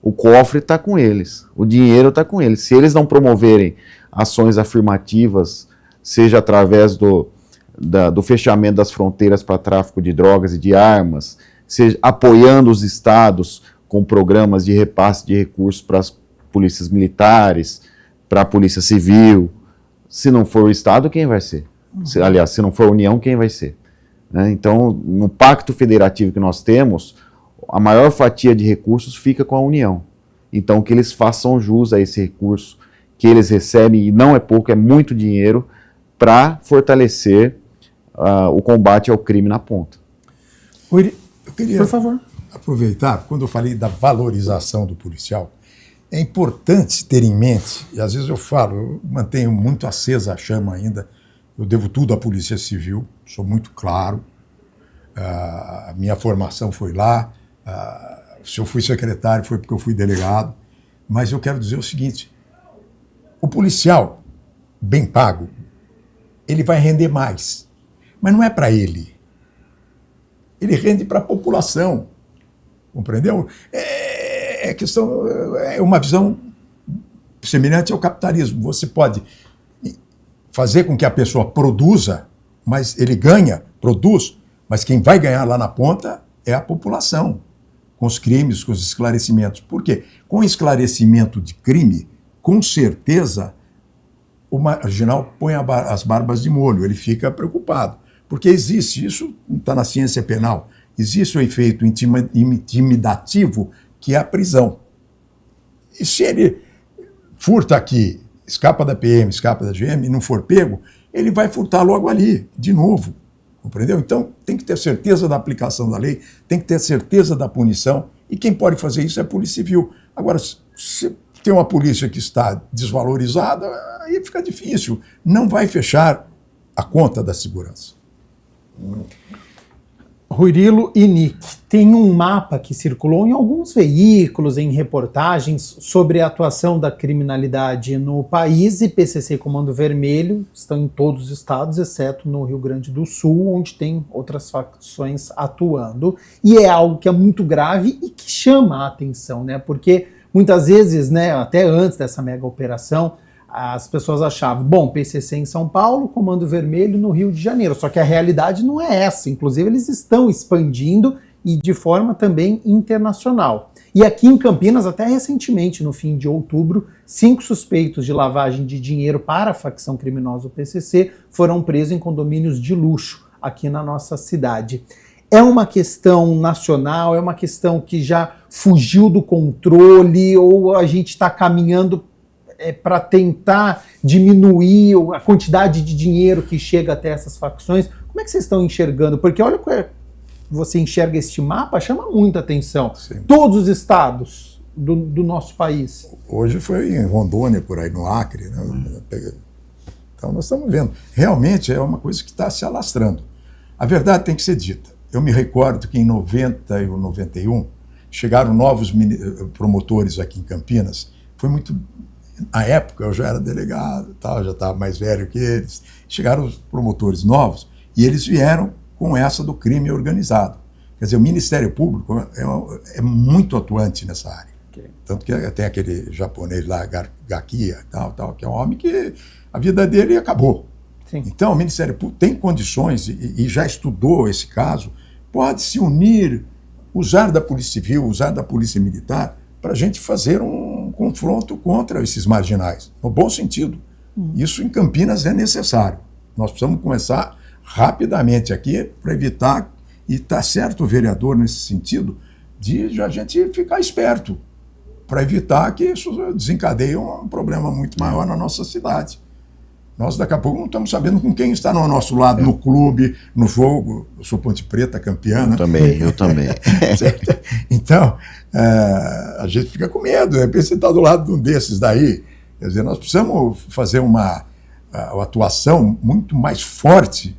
O cofre está com eles, o dinheiro está com eles. Se eles não promoverem ações afirmativas, seja através do fechamento das fronteiras para tráfico de drogas e de armas, seja apoiando os estados com programas de repasse de recursos para as polícias militares, para a polícia civil. Se não for o Estado, quem vai ser? Aliás, se não for a União, quem vai ser? Né? Então, no pacto federativo que nós temos, a maior fatia de recursos fica com a União. Então, que eles façam jus a esse recurso que eles recebem, e não é pouco, é muito dinheiro, para fortalecer o combate ao crime na ponta. Eu queria, por favor, aproveitar, quando eu falei da valorização do policial, é importante ter em mente, e às vezes eu falo, eu mantenho muito acesa a chama ainda, eu devo tudo à Polícia Civil, sou muito claro, a minha formação foi lá, se eu fui secretário foi porque eu fui delegado, mas eu quero dizer o seguinte, o policial bem pago, ele vai render mais, mas não é para ele rende para a população, compreendeu? É uma visão semelhante ao capitalismo, você pode fazer com que a pessoa produza, mas ele produz, mas quem vai ganhar lá na ponta é a população, com os crimes, com os esclarecimentos. Por quê? Com o esclarecimento de crime, com certeza, o marginal põe as barbas de molho, ele fica preocupado. Porque existe, isso está na ciência penal, existe o efeito intimidativo, que é a prisão. E se ele furta aqui, escapa da PM, escapa da GM, e não for pego, ele vai furtar logo ali, de novo. Compreendeu? Então, tem que ter certeza da aplicação da lei, tem que ter certeza da punição, e quem pode fazer isso é a Polícia Civil. Agora, se tem uma polícia que está desvalorizada, aí fica difícil. Não vai fechar a conta da segurança. Rurilo e Nick, tem um mapa que circulou em alguns veículos, em reportagens, sobre a atuação da criminalidade no país, e PCC e Comando Vermelho estão em todos os estados, exceto no Rio Grande do Sul, onde tem outras facções atuando, e é algo que é muito grave e que chama a atenção, né? Porque muitas vezes, né, até antes dessa mega operação, as pessoas achavam, bom, PCC em São Paulo, Comando Vermelho no Rio de Janeiro, só que a realidade não é essa, inclusive eles estão expandindo e de forma também internacional. E aqui em Campinas, até recentemente, no fim de outubro, 5 suspeitos de lavagem de dinheiro para a facção criminosa do PCC foram presos em condomínios de luxo aqui na nossa cidade. É uma questão nacional, é uma questão que já fugiu do controle, ou a gente está caminhando para tentar diminuir a quantidade de dinheiro que chega até essas facções? Como é que vocês estão enxergando? Porque olha, você enxerga este mapa, chama muita atenção. Sim. Todos os estados do nosso país. Hoje foi em Rondônia, por aí, no Acre. Né? Então nós estamos vendo. Realmente é uma coisa que está se alastrando. A verdade tem que ser dita. Eu me recordo que em 90 e 91 chegaram novos promotores aqui em Campinas. Foi muito... Na época eu já era delegado, tal, já estava mais velho que eles. Chegaram os promotores novos e eles vieram com essa do crime organizado. Quer dizer, o Ministério Público é muito atuante nessa área. Okay. Tanto que tem aquele japonês lá, Gakia, tal, que é um homem que a vida dele acabou. Sim. Então, o Ministério Público tem condições, e já estudou esse caso, pode se unir, usar da Polícia Civil, usar da Polícia Militar, para a gente fazer um confronto contra esses marginais, no bom sentido. Isso em Campinas é necessário. Nós precisamos começar rapidamente aqui para evitar, e está certo o vereador nesse sentido, de a gente ficar esperto, para evitar que isso desencadeie um problema muito maior na nossa cidade. Nós, daqui a pouco, não estamos sabendo com quem está no nosso lado, no clube, no jogo. Eu sou Ponte Preta, campeã. Eu também. Então, a gente fica com medo. De repente você está do lado de um desses daí. Quer dizer, nós precisamos fazer uma atuação muito mais forte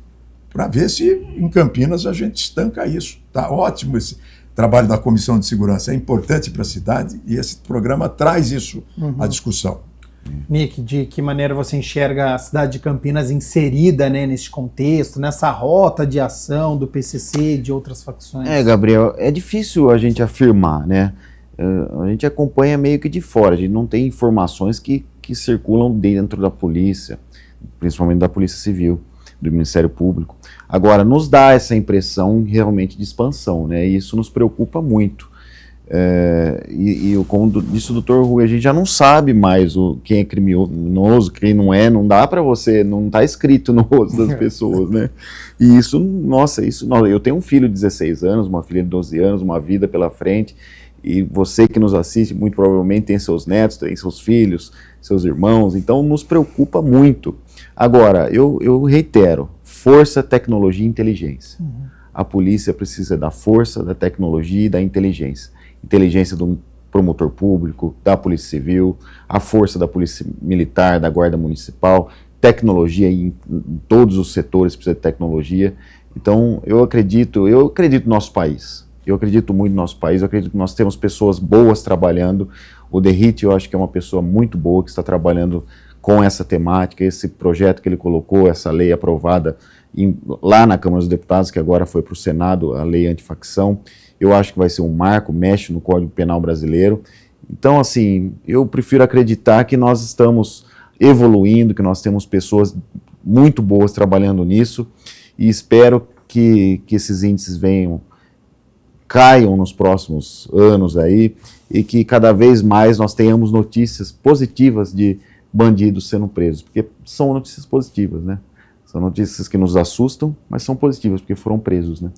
para ver se em Campinas a gente estanca isso. Está ótimo esse trabalho da Comissão de Segurança. É importante para a cidade e esse programa traz isso à discussão. Nick, de que maneira você enxerga a cidade de Campinas inserida, né, nesse contexto, nessa rota de ação do PCC e de outras facções? Gabriel, é difícil a gente afirmar, né? A gente acompanha meio que de fora, a gente não tem informações que circulam dentro da polícia, principalmente da Polícia Civil, do Ministério Público. Agora, nos dá essa impressão realmente de expansão, né? E isso nos preocupa muito. Como disse o doutor Rui, a gente já não sabe mais quem é criminoso, quem não é, não dá para você, não está escrito no rosto das pessoas, né? E isso, eu tenho um filho de 16 anos, uma filha de 12 anos, uma vida pela frente, e você que nos assiste, muito provavelmente tem seus netos, tem seus filhos, seus irmãos, então nos preocupa muito. Agora, eu reitero, força, tecnologia e inteligência. A polícia precisa da força, da tecnologia e da inteligência. Inteligência do promotor público, da Polícia Civil, a força da Polícia Militar, da Guarda Municipal, tecnologia em todos os setores precisa de tecnologia. Então, eu acredito no nosso país. Eu acredito muito no nosso país, eu acredito que nós temos pessoas boas trabalhando. O Derrite, eu acho que é uma pessoa muito boa que está trabalhando com essa temática, esse projeto que ele colocou, essa lei aprovada lá na Câmara dos Deputados, que agora foi para o Senado, a lei antifacção. Eu acho que vai ser um marco, mexe no Código Penal brasileiro. Então, assim, eu prefiro acreditar que nós estamos evoluindo, que nós temos pessoas muito boas trabalhando nisso e espero que esses índices caiam nos próximos anos aí e que cada vez mais nós tenhamos notícias positivas de bandidos sendo presos, porque são notícias positivas, né? São notícias que nos assustam, mas são positivas, porque foram presos, né?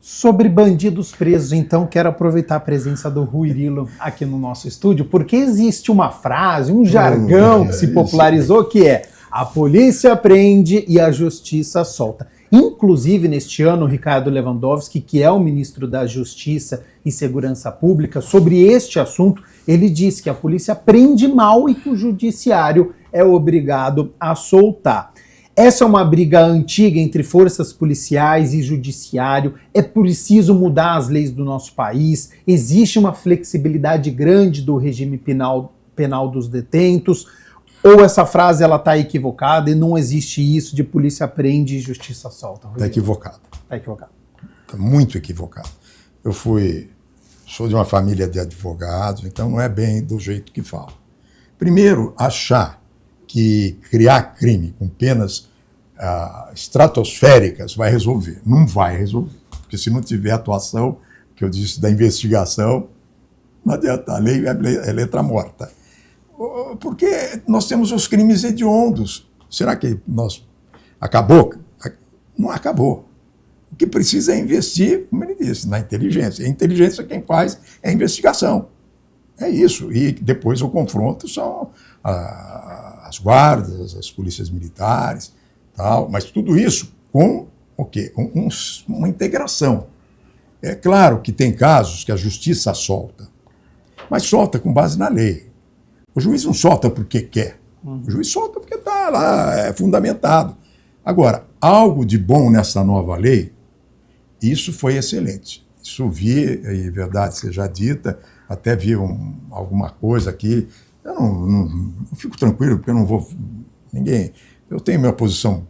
Sobre bandidos presos, então, quero aproveitar a presença do Rui Rilo aqui no nosso estúdio, porque existe uma frase, um jargão que se popularizou, que é: a polícia prende e a justiça solta. Inclusive, neste ano, o Ricardo Lewandowski, que é o ministro da Justiça e Segurança Pública, sobre este assunto, ele disse que a polícia prende mal e que o judiciário é obrigado a soltar. Essa é uma briga antiga entre forças policiais e judiciário. É preciso mudar as leis do nosso país. Existe uma flexibilidade grande do regime penal dos detentos. Ou essa frase está equivocada e não existe isso de polícia prende e justiça solta? Está equivocado. Está equivocado. Está muito equivocado. Sou de uma família de advogados, então não é bem do jeito que falo. Primeiro, achar que criar crime com penas estratosféricas vai resolver. Não vai resolver. Porque se não tiver atuação, que eu disse da investigação, não adianta, a lei é letra morta. Porque nós temos os crimes hediondos. Será que acabou? Não acabou. O que precisa é investir, como ele disse, na inteligência. A inteligência quem faz é a investigação. É isso. E depois o confronto são as guardas, as polícias militares, tal. Mas tudo isso com o quê? Uma integração. É claro que tem casos que a justiça solta, mas solta com base na lei. O juiz não solta porque quer. O juiz solta porque está lá, é fundamentado. Agora, algo de bom nessa nova lei, isso foi excelente. Isso vi, em verdade seja dita, até vi alguma coisa aqui. Eu não fico tranquilo, porque eu não vou... Eu tenho minha posição.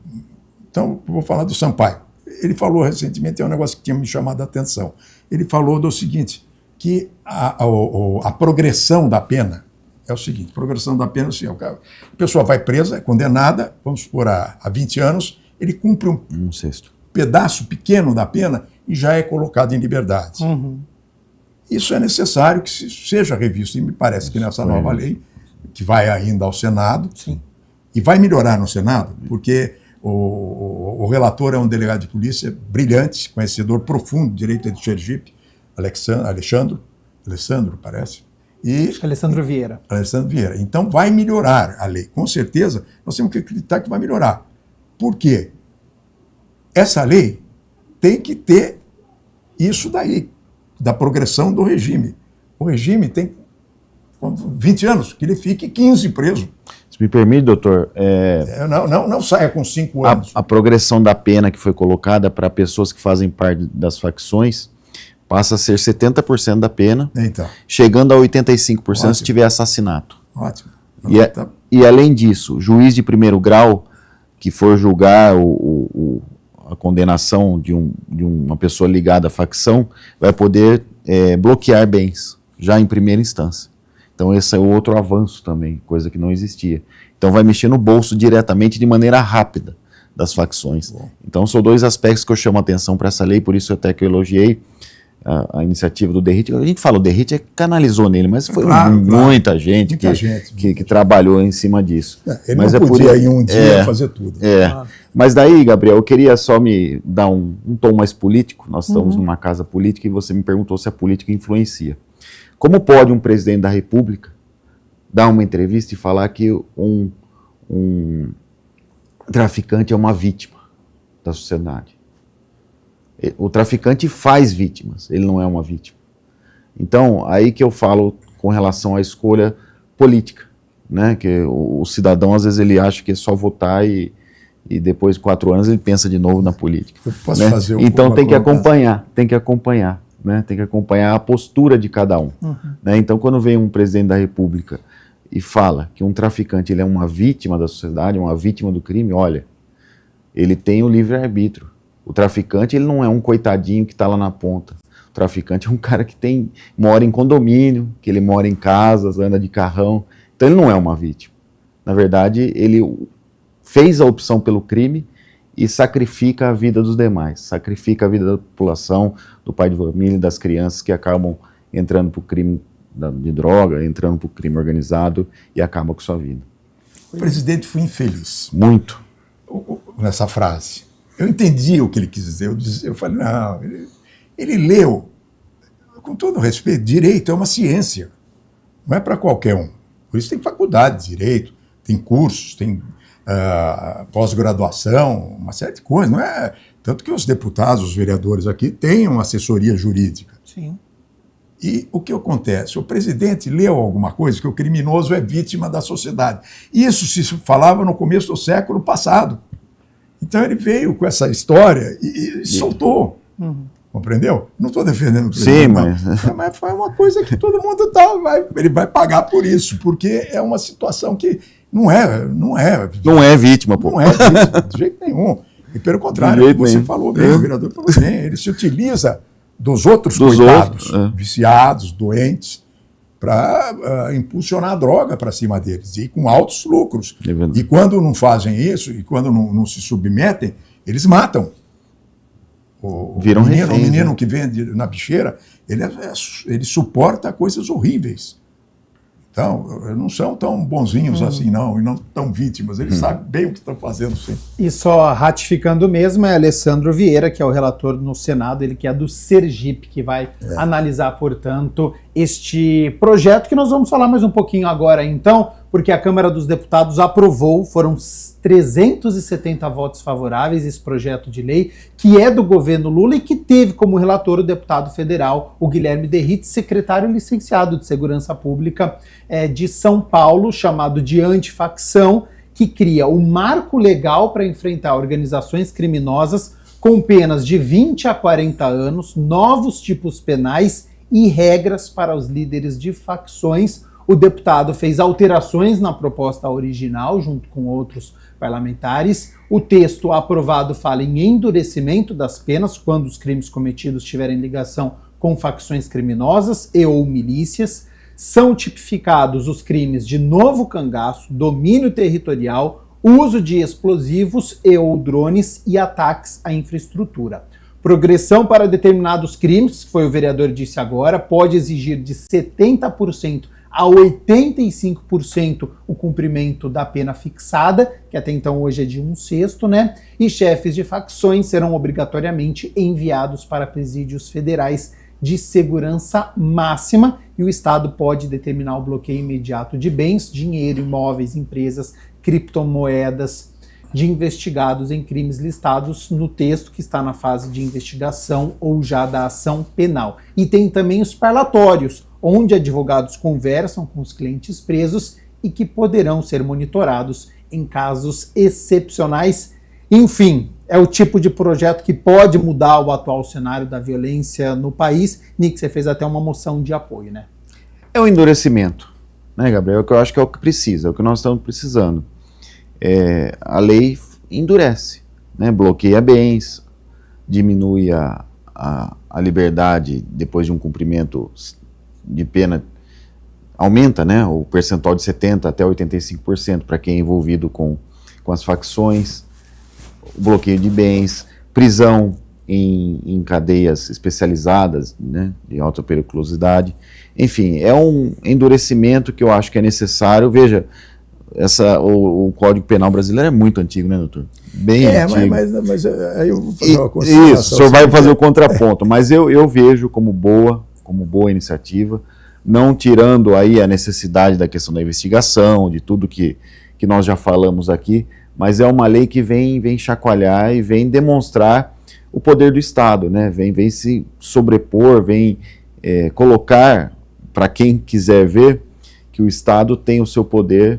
Então, eu vou falar do Sampaio. Ele falou recentemente, é um negócio que tinha me chamado a atenção. Ele falou do seguinte, que a progressão da pena é o seguinte, progressão da pena, assim, a pessoa vai presa, é condenada, vamos supor, a 20 anos, ele cumpre um pedaço pequeno da pena e já é colocado em liberdade. Isso é necessário que seja revisto, e me parece que nessa nova lei, que vai ainda ao Senado, E vai melhorar no Senado, porque o relator é um delegado de polícia brilhante, conhecedor profundo de direito de Sergipe, Alessandro, parece. E Alessandro Vieira. Alessandro Vieira. Então vai melhorar a lei. Com certeza, nós temos que acreditar que vai melhorar. Por quê? Essa lei tem que ter isso daí, da progressão do regime. O regime tem 20 anos, que ele fique 15 preso. Se me permite, doutor... Não saia com 5 anos. A progressão da pena que foi colocada para pessoas que fazem parte das facções passa a ser 70% da pena, então, chegando a 85% ótimo, se tiver assassinato. Ótimo. E além disso, juiz de primeiro grau que for julgar a condenação de uma pessoa ligada à facção vai poder bloquear bens, já em primeira instância. Então esse é outro avanço também, coisa que não existia. Então vai mexer no bolso diretamente de maneira rápida das facções. Bom. Então são dois aspectos que eu chamo a atenção para essa lei, por isso até que eu elogiei a iniciativa do Derrit. A gente fala, o Derrit canalizou nele, mas foi muita gente que trabalhou em cima disso. Ele mas não podia em um dia fazer tudo. Mas daí, Gabriel, eu queria só me dar um tom mais político. Nós estamos numa casa política e você me perguntou se a política influencia. Como pode um presidente da República dar uma entrevista e falar que um traficante é uma vítima da sociedade? O traficante faz vítimas, ele não é uma vítima. Então, aí que eu falo com relação à escolha política, né? Que o cidadão, às vezes, ele acha que é só votar e depois de 4 anos ele pensa de novo na política. Eu posso né? fazer então tem que acompanhar, né? Tem que acompanhar a postura de cada um. Né? Então, quando vem um presidente da República e fala que um traficante ele é uma vítima da sociedade, uma vítima do crime, olha, ele tem o livre-arbítrio. O traficante ele não é um coitadinho que está lá na ponta. O traficante é um cara que mora em condomínio, que ele mora em casas, anda de carrão. Então ele não é uma vítima. Na verdade, ele fez a opção pelo crime e sacrifica a vida dos demais. Sacrifica a vida da população, do pai de família, das crianças que acabam entrando para o crime de droga, entrando para o crime organizado e acabam com sua vida. O presidente foi infeliz. Muito. Nessa frase. Eu entendi o que ele quis dizer. Eu falei, não, ele leu, com todo respeito, direito é uma ciência, não é para qualquer um. Por isso tem faculdade de direito, tem cursos, tem pós-graduação, uma série de coisas. Não é? Tanto que os deputados, os vereadores aqui têm uma assessoria jurídica. Sim. E o que acontece? O presidente leu alguma coisa que o criminoso é vítima da sociedade. Isso se falava no começo do século passado. Então ele veio com essa história e soltou. Compreendeu? Não estou defendendo o presidente. Sim, mas foi uma coisa que todo mundo ele vai pagar por isso, porque é uma situação que não é vítima, pô. Não é vítima, de jeito nenhum. E pelo contrário, você falou bem, o vereador falou bem, ele se utiliza dos outros coitados, viciados, doentes, para impulsionar a droga para cima deles, e com altos lucros. E quando não fazem isso, e quando não se submetem, eles matam. O menino que vende na bicheira, ele suporta coisas horríveis. Então, não são tão bonzinhos assim, não, e não tão vítimas. Eles sabem bem o que estão fazendo, sim. E só ratificando mesmo, é Alessandro Vieira, que é o relator no Senado, ele que é do Sergipe, que vai analisar, portanto, este projeto que nós vamos falar mais um pouquinho agora, então, porque a Câmara dos Deputados aprovou, foram 370 votos favoráveis esse projeto de lei, que é do governo Lula e que teve como relator o deputado federal, o Guilherme Derrit, secretário licenciado de Segurança Pública de São Paulo, chamado de Antifacção, que cria o marco legal para enfrentar organizações criminosas com penas de 20 a 40 anos, novos tipos penais e regras para os líderes de facções. O deputado fez alterações na proposta original, junto com outros parlamentares. O texto aprovado fala em endurecimento das penas quando os crimes cometidos tiverem ligação com facções criminosas e ou milícias. São tipificados os crimes de novo cangaço, domínio territorial, uso de explosivos e ou drones e ataques à infraestrutura. Progressão para determinados crimes, que foi o vereador disse agora, pode exigir de 70% a 85% o cumprimento da pena fixada, que até então hoje é de 1/6, né? E chefes de facções serão obrigatoriamente enviados para presídios federais de segurança máxima, e o Estado pode determinar o bloqueio imediato de bens, dinheiro, imóveis, empresas, criptomoedas de investigados em crimes listados no texto que está na fase de investigação ou já da ação penal. E tem também os parlatórios, onde advogados conversam com os clientes presos e que poderão ser monitorados em casos excepcionais. Enfim, é o tipo de projeto que pode mudar o atual cenário da violência no país. Nick, você fez até uma moção de apoio, né? É o endurecimento, né, Gabriel? Que eu acho que é o que precisa, é o que nós estamos precisando. A lei endurece, né? Bloqueia bens, diminui a liberdade depois de um cumprimento de pena, aumenta, né, o percentual de 70% até 85% para quem é envolvido com as facções, bloqueio de bens, prisão em cadeias especializadas, né, de alta periculosidade. Enfim, é um endurecimento que eu acho que é necessário. Veja, o Código Penal brasileiro é muito antigo, né, doutor? Bem antigo. Mas aí eu vou fazer uma consideração. Isso, o senhor vai fazer o contraponto, mas eu vejo como boa iniciativa, não tirando aí a necessidade da questão da investigação, de tudo que nós já falamos aqui, mas é uma lei que vem chacoalhar e vem demonstrar o poder do Estado, né? Vem se sobrepor, vem colocar para quem quiser ver que o Estado tem o seu poder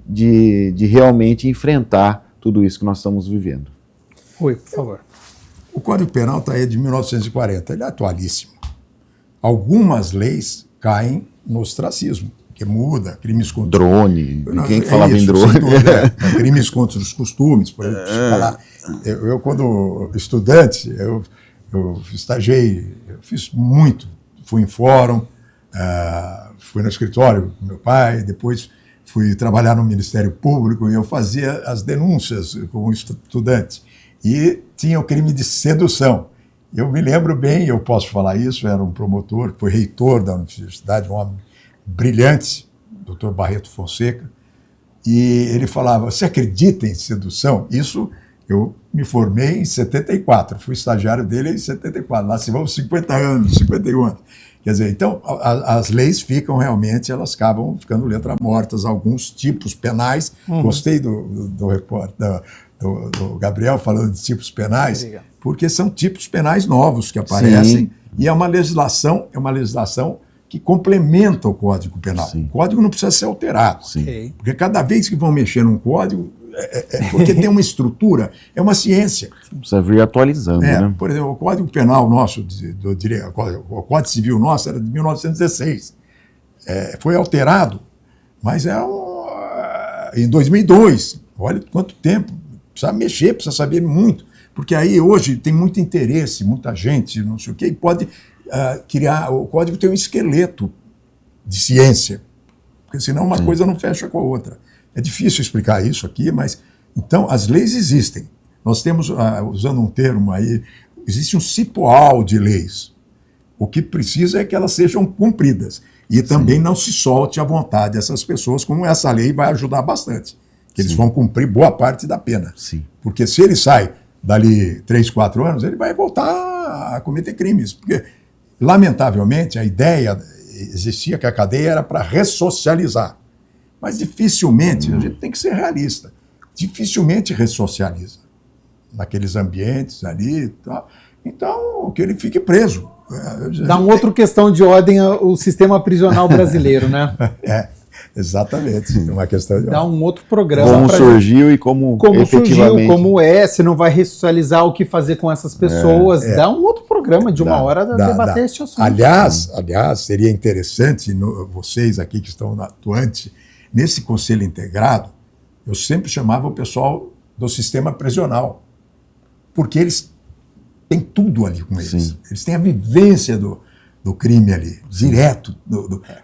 de realmente enfrentar tudo isso que nós estamos vivendo. Rui, por favor. O Código Penal está aí de 1940, ele é atualíssimo. Algumas leis caem no ostracismo, que muda, crimes contra... Drone, quem falava em drone? Crimes contra os costumes, por exemplo. Eu, quando estudante, eu estagiei, eu fiz muito, fui em fórum, fui no escritório do meu pai, depois fui trabalhar no Ministério Público e eu fazia as denúncias como estudante. E tinha o crime de sedução. Eu me lembro bem, eu posso falar isso, era um promotor, foi reitor da universidade, um homem brilhante, Dr. Barreto Fonseca, e ele falava, você acredita em sedução? Isso, eu me formei em 74, fui estagiário dele em 74, lá se vão 50 anos, 51 anos. Quer dizer, então, as leis ficam realmente, elas acabam ficando letra mortas, alguns tipos penais. Gostei do repórter, do Gabriel falando de tipos penais, obrigado, porque são tipos penais novos que aparecem. Sim. E é uma legislação que complementa o Código Penal. Sim. O Código não precisa ser alterado. Sim. Porque cada vez que vão mexer num código, porque tem uma estrutura, é uma ciência. Precisa vir atualizando, né? Por exemplo, o Código Penal nosso, o Código Civil nosso era de 1916. Foi alterado, mas em 2002. Olha quanto tempo. Precisa mexer, precisa saber muito. Porque aí hoje tem muito interesse, muita gente, não sei o quê, e pode criar... O código tem um esqueleto de ciência, porque senão uma coisa não fecha com a outra. É difícil explicar isso aqui, mas... Então, as leis existem. Nós temos, usando um termo aí, existe um cipoal de leis. O que precisa é que elas sejam cumpridas. E também não se solte à vontade essas pessoas, como essa lei vai ajudar bastante. Que eles vão cumprir boa parte da pena. Sim. Porque se ele sai dali 3, 4 anos, ele vai voltar a cometer crimes. Porque, lamentavelmente, a ideia existia que a cadeia era para ressocializar. Mas dificilmente, a gente tem que ser realista, dificilmente ressocializa naqueles ambientes ali e tal. Então, que ele fique preso. Dá uma outra questão de ordem o sistema prisional brasileiro, né? Exatamente, uma questão de... Dá um outro programa. Como surgiu e como efetivamente... Surgiu, como se não vai ressocializar, o que fazer com essas pessoas. Dá um outro programa de uma hora debater esse assunto. Aliás, seria interessante, vocês aqui que estão atuantes, nesse Conselho Integrado, eu sempre chamava o pessoal do sistema prisional, porque eles têm tudo ali com eles. Sim. Eles têm a vivência do crime ali, direto,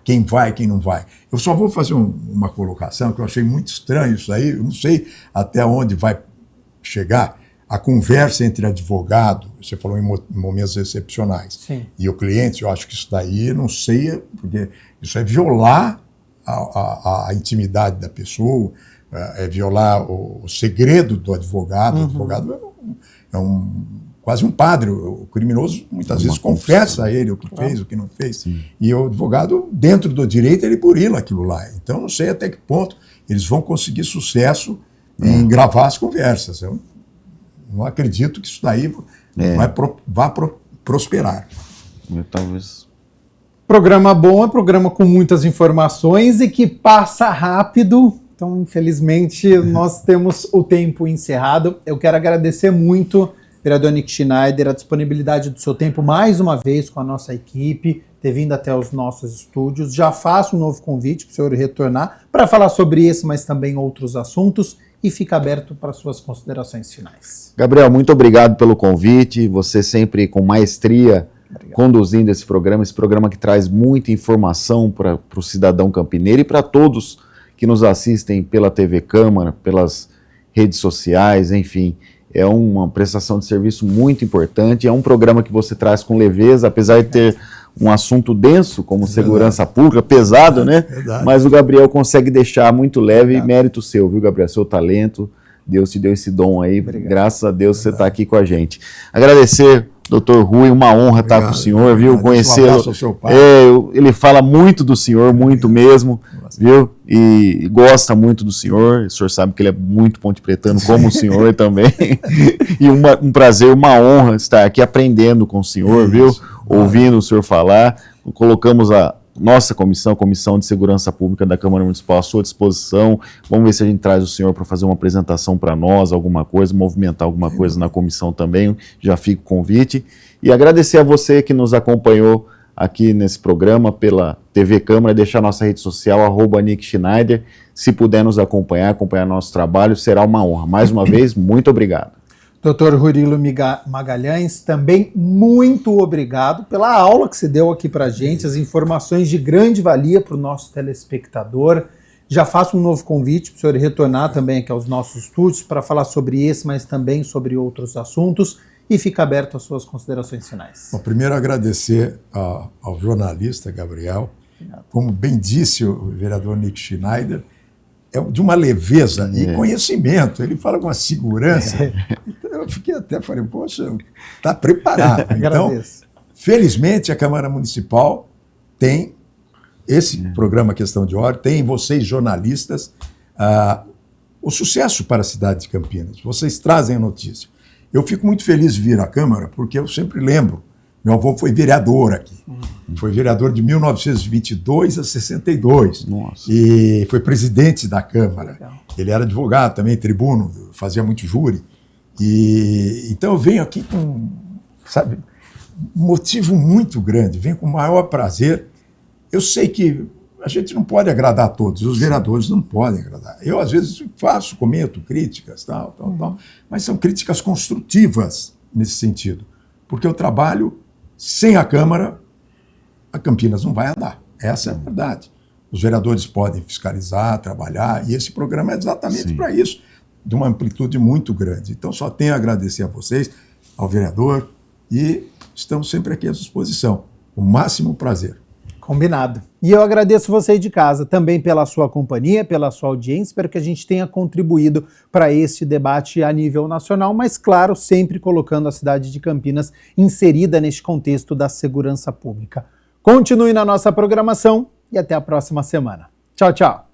quem vai, quem não vai. Eu só vou fazer uma colocação que eu achei muito estranho isso aí, eu não sei até onde vai chegar a conversa entre advogado, você falou em momentos excepcionais, sim, e o cliente, eu acho que isso daí, não sei, porque isso é violar a intimidade da pessoa, é violar o segredo do advogado. O advogado é quase um padre. O criminoso muitas vezes confessa a ele o que fez, o que não fez. Sim. E o advogado, dentro do direito, ele burila aquilo lá. Então, não sei até que ponto eles vão conseguir sucesso em gravar as conversas. Eu não acredito que isso daí vá prosperar. Talvez. Programa bom, é programa com muitas informações e que passa rápido. Então, infelizmente, nós temos o tempo encerrado. Eu quero agradecer muito, vereador Nick Schneider, a disponibilidade do seu tempo mais uma vez com a nossa equipe, ter vindo até os nossos estúdios. Já faço um novo convite para o senhor retornar para falar sobre esse, mas também outros assuntos, e fica aberto para suas considerações finais. Gabriel, muito obrigado pelo convite. Você sempre com maestria conduzindo esse programa que traz muita informação para o cidadão campineiro e para todos que nos assistem pela TV Câmara, pelas redes sociais, enfim. É uma prestação de serviço muito importante, é um programa que você traz com leveza, apesar de ter um assunto denso, como segurança pública, pesado, né? Mas o Gabriel consegue deixar muito leve, mérito seu, viu, Gabriel? Seu talento, Deus te deu esse dom aí, graças a Deus você está aqui com a gente. Agradecer, doutor Rui, uma honra estar com o senhor, viu? Conhecê-lo. Ele fala muito do senhor, muito mesmo, viu? E gosta muito do senhor. O senhor sabe que ele é muito pontepretano, como o senhor também. E um prazer, uma honra estar aqui aprendendo com o senhor, viu? Ouvindo o senhor falar. Colocamos a nossa comissão, a Comissão de Segurança Pública da Câmara Municipal, à sua disposição. Vamos ver se a gente traz o senhor para fazer uma apresentação para nós, alguma coisa, movimentar alguma coisa na comissão também. Já fica o convite. E agradecer a você que nos acompanhou aqui nesse programa pela TV Câmara, deixar nossa rede social, @Nick Schneider. Se puder nos acompanhar nosso trabalho, será uma honra. Mais uma vez, muito obrigado. Dr. Rurilo Magalhães, também muito obrigado pela aula que você deu aqui para a gente, as informações de grande valia para o nosso telespectador. Já faço um novo convite para o senhor retornar também aqui aos nossos estúdios para falar sobre esse, mas também sobre outros assuntos, e fica aberto às suas considerações finais. Bom, primeiro agradecer ao jornalista Gabriel. Obrigado. Como bem disse o vereador Nick Schneider, é de uma leveza e conhecimento. Ele fala com uma segurança. Eu falei, poxa, está preparado. Então, felizmente, a Câmara Municipal tem esse programa Questão de Ordem, tem vocês, jornalistas, o sucesso para a cidade de Campinas. Vocês trazem a notícia. Eu fico muito feliz de vir à Câmara, porque eu sempre lembro, meu avô foi vereador aqui. Foi vereador de 1922 a 62. Nossa. E foi presidente da Câmara. Legal. Ele era advogado também, tribuno, fazia muito júri. Então eu venho aqui com, um motivo muito grande, venho com o maior prazer. Eu sei que a gente não pode agradar a todos, os vereadores não podem agradar. Eu, às vezes, comento críticas, tal, mas são críticas construtivas nesse sentido, porque eu trabalho sem a Câmara, a Campinas não vai andar. Essa é a verdade. Os vereadores podem fiscalizar, trabalhar, e esse programa é exatamente para isso, de uma amplitude muito grande. Então, só tenho a agradecer a vocês, ao vereador, e estamos sempre aqui à disposição. O máximo prazer. Combinado. E eu agradeço você de casa também pela sua companhia, pela sua audiência. Espero que a gente tenha contribuído para este debate a nível nacional, mas, claro, sempre colocando a cidade de Campinas inserida neste contexto da segurança pública. Continue na nossa programação e até a próxima semana. Tchau, tchau.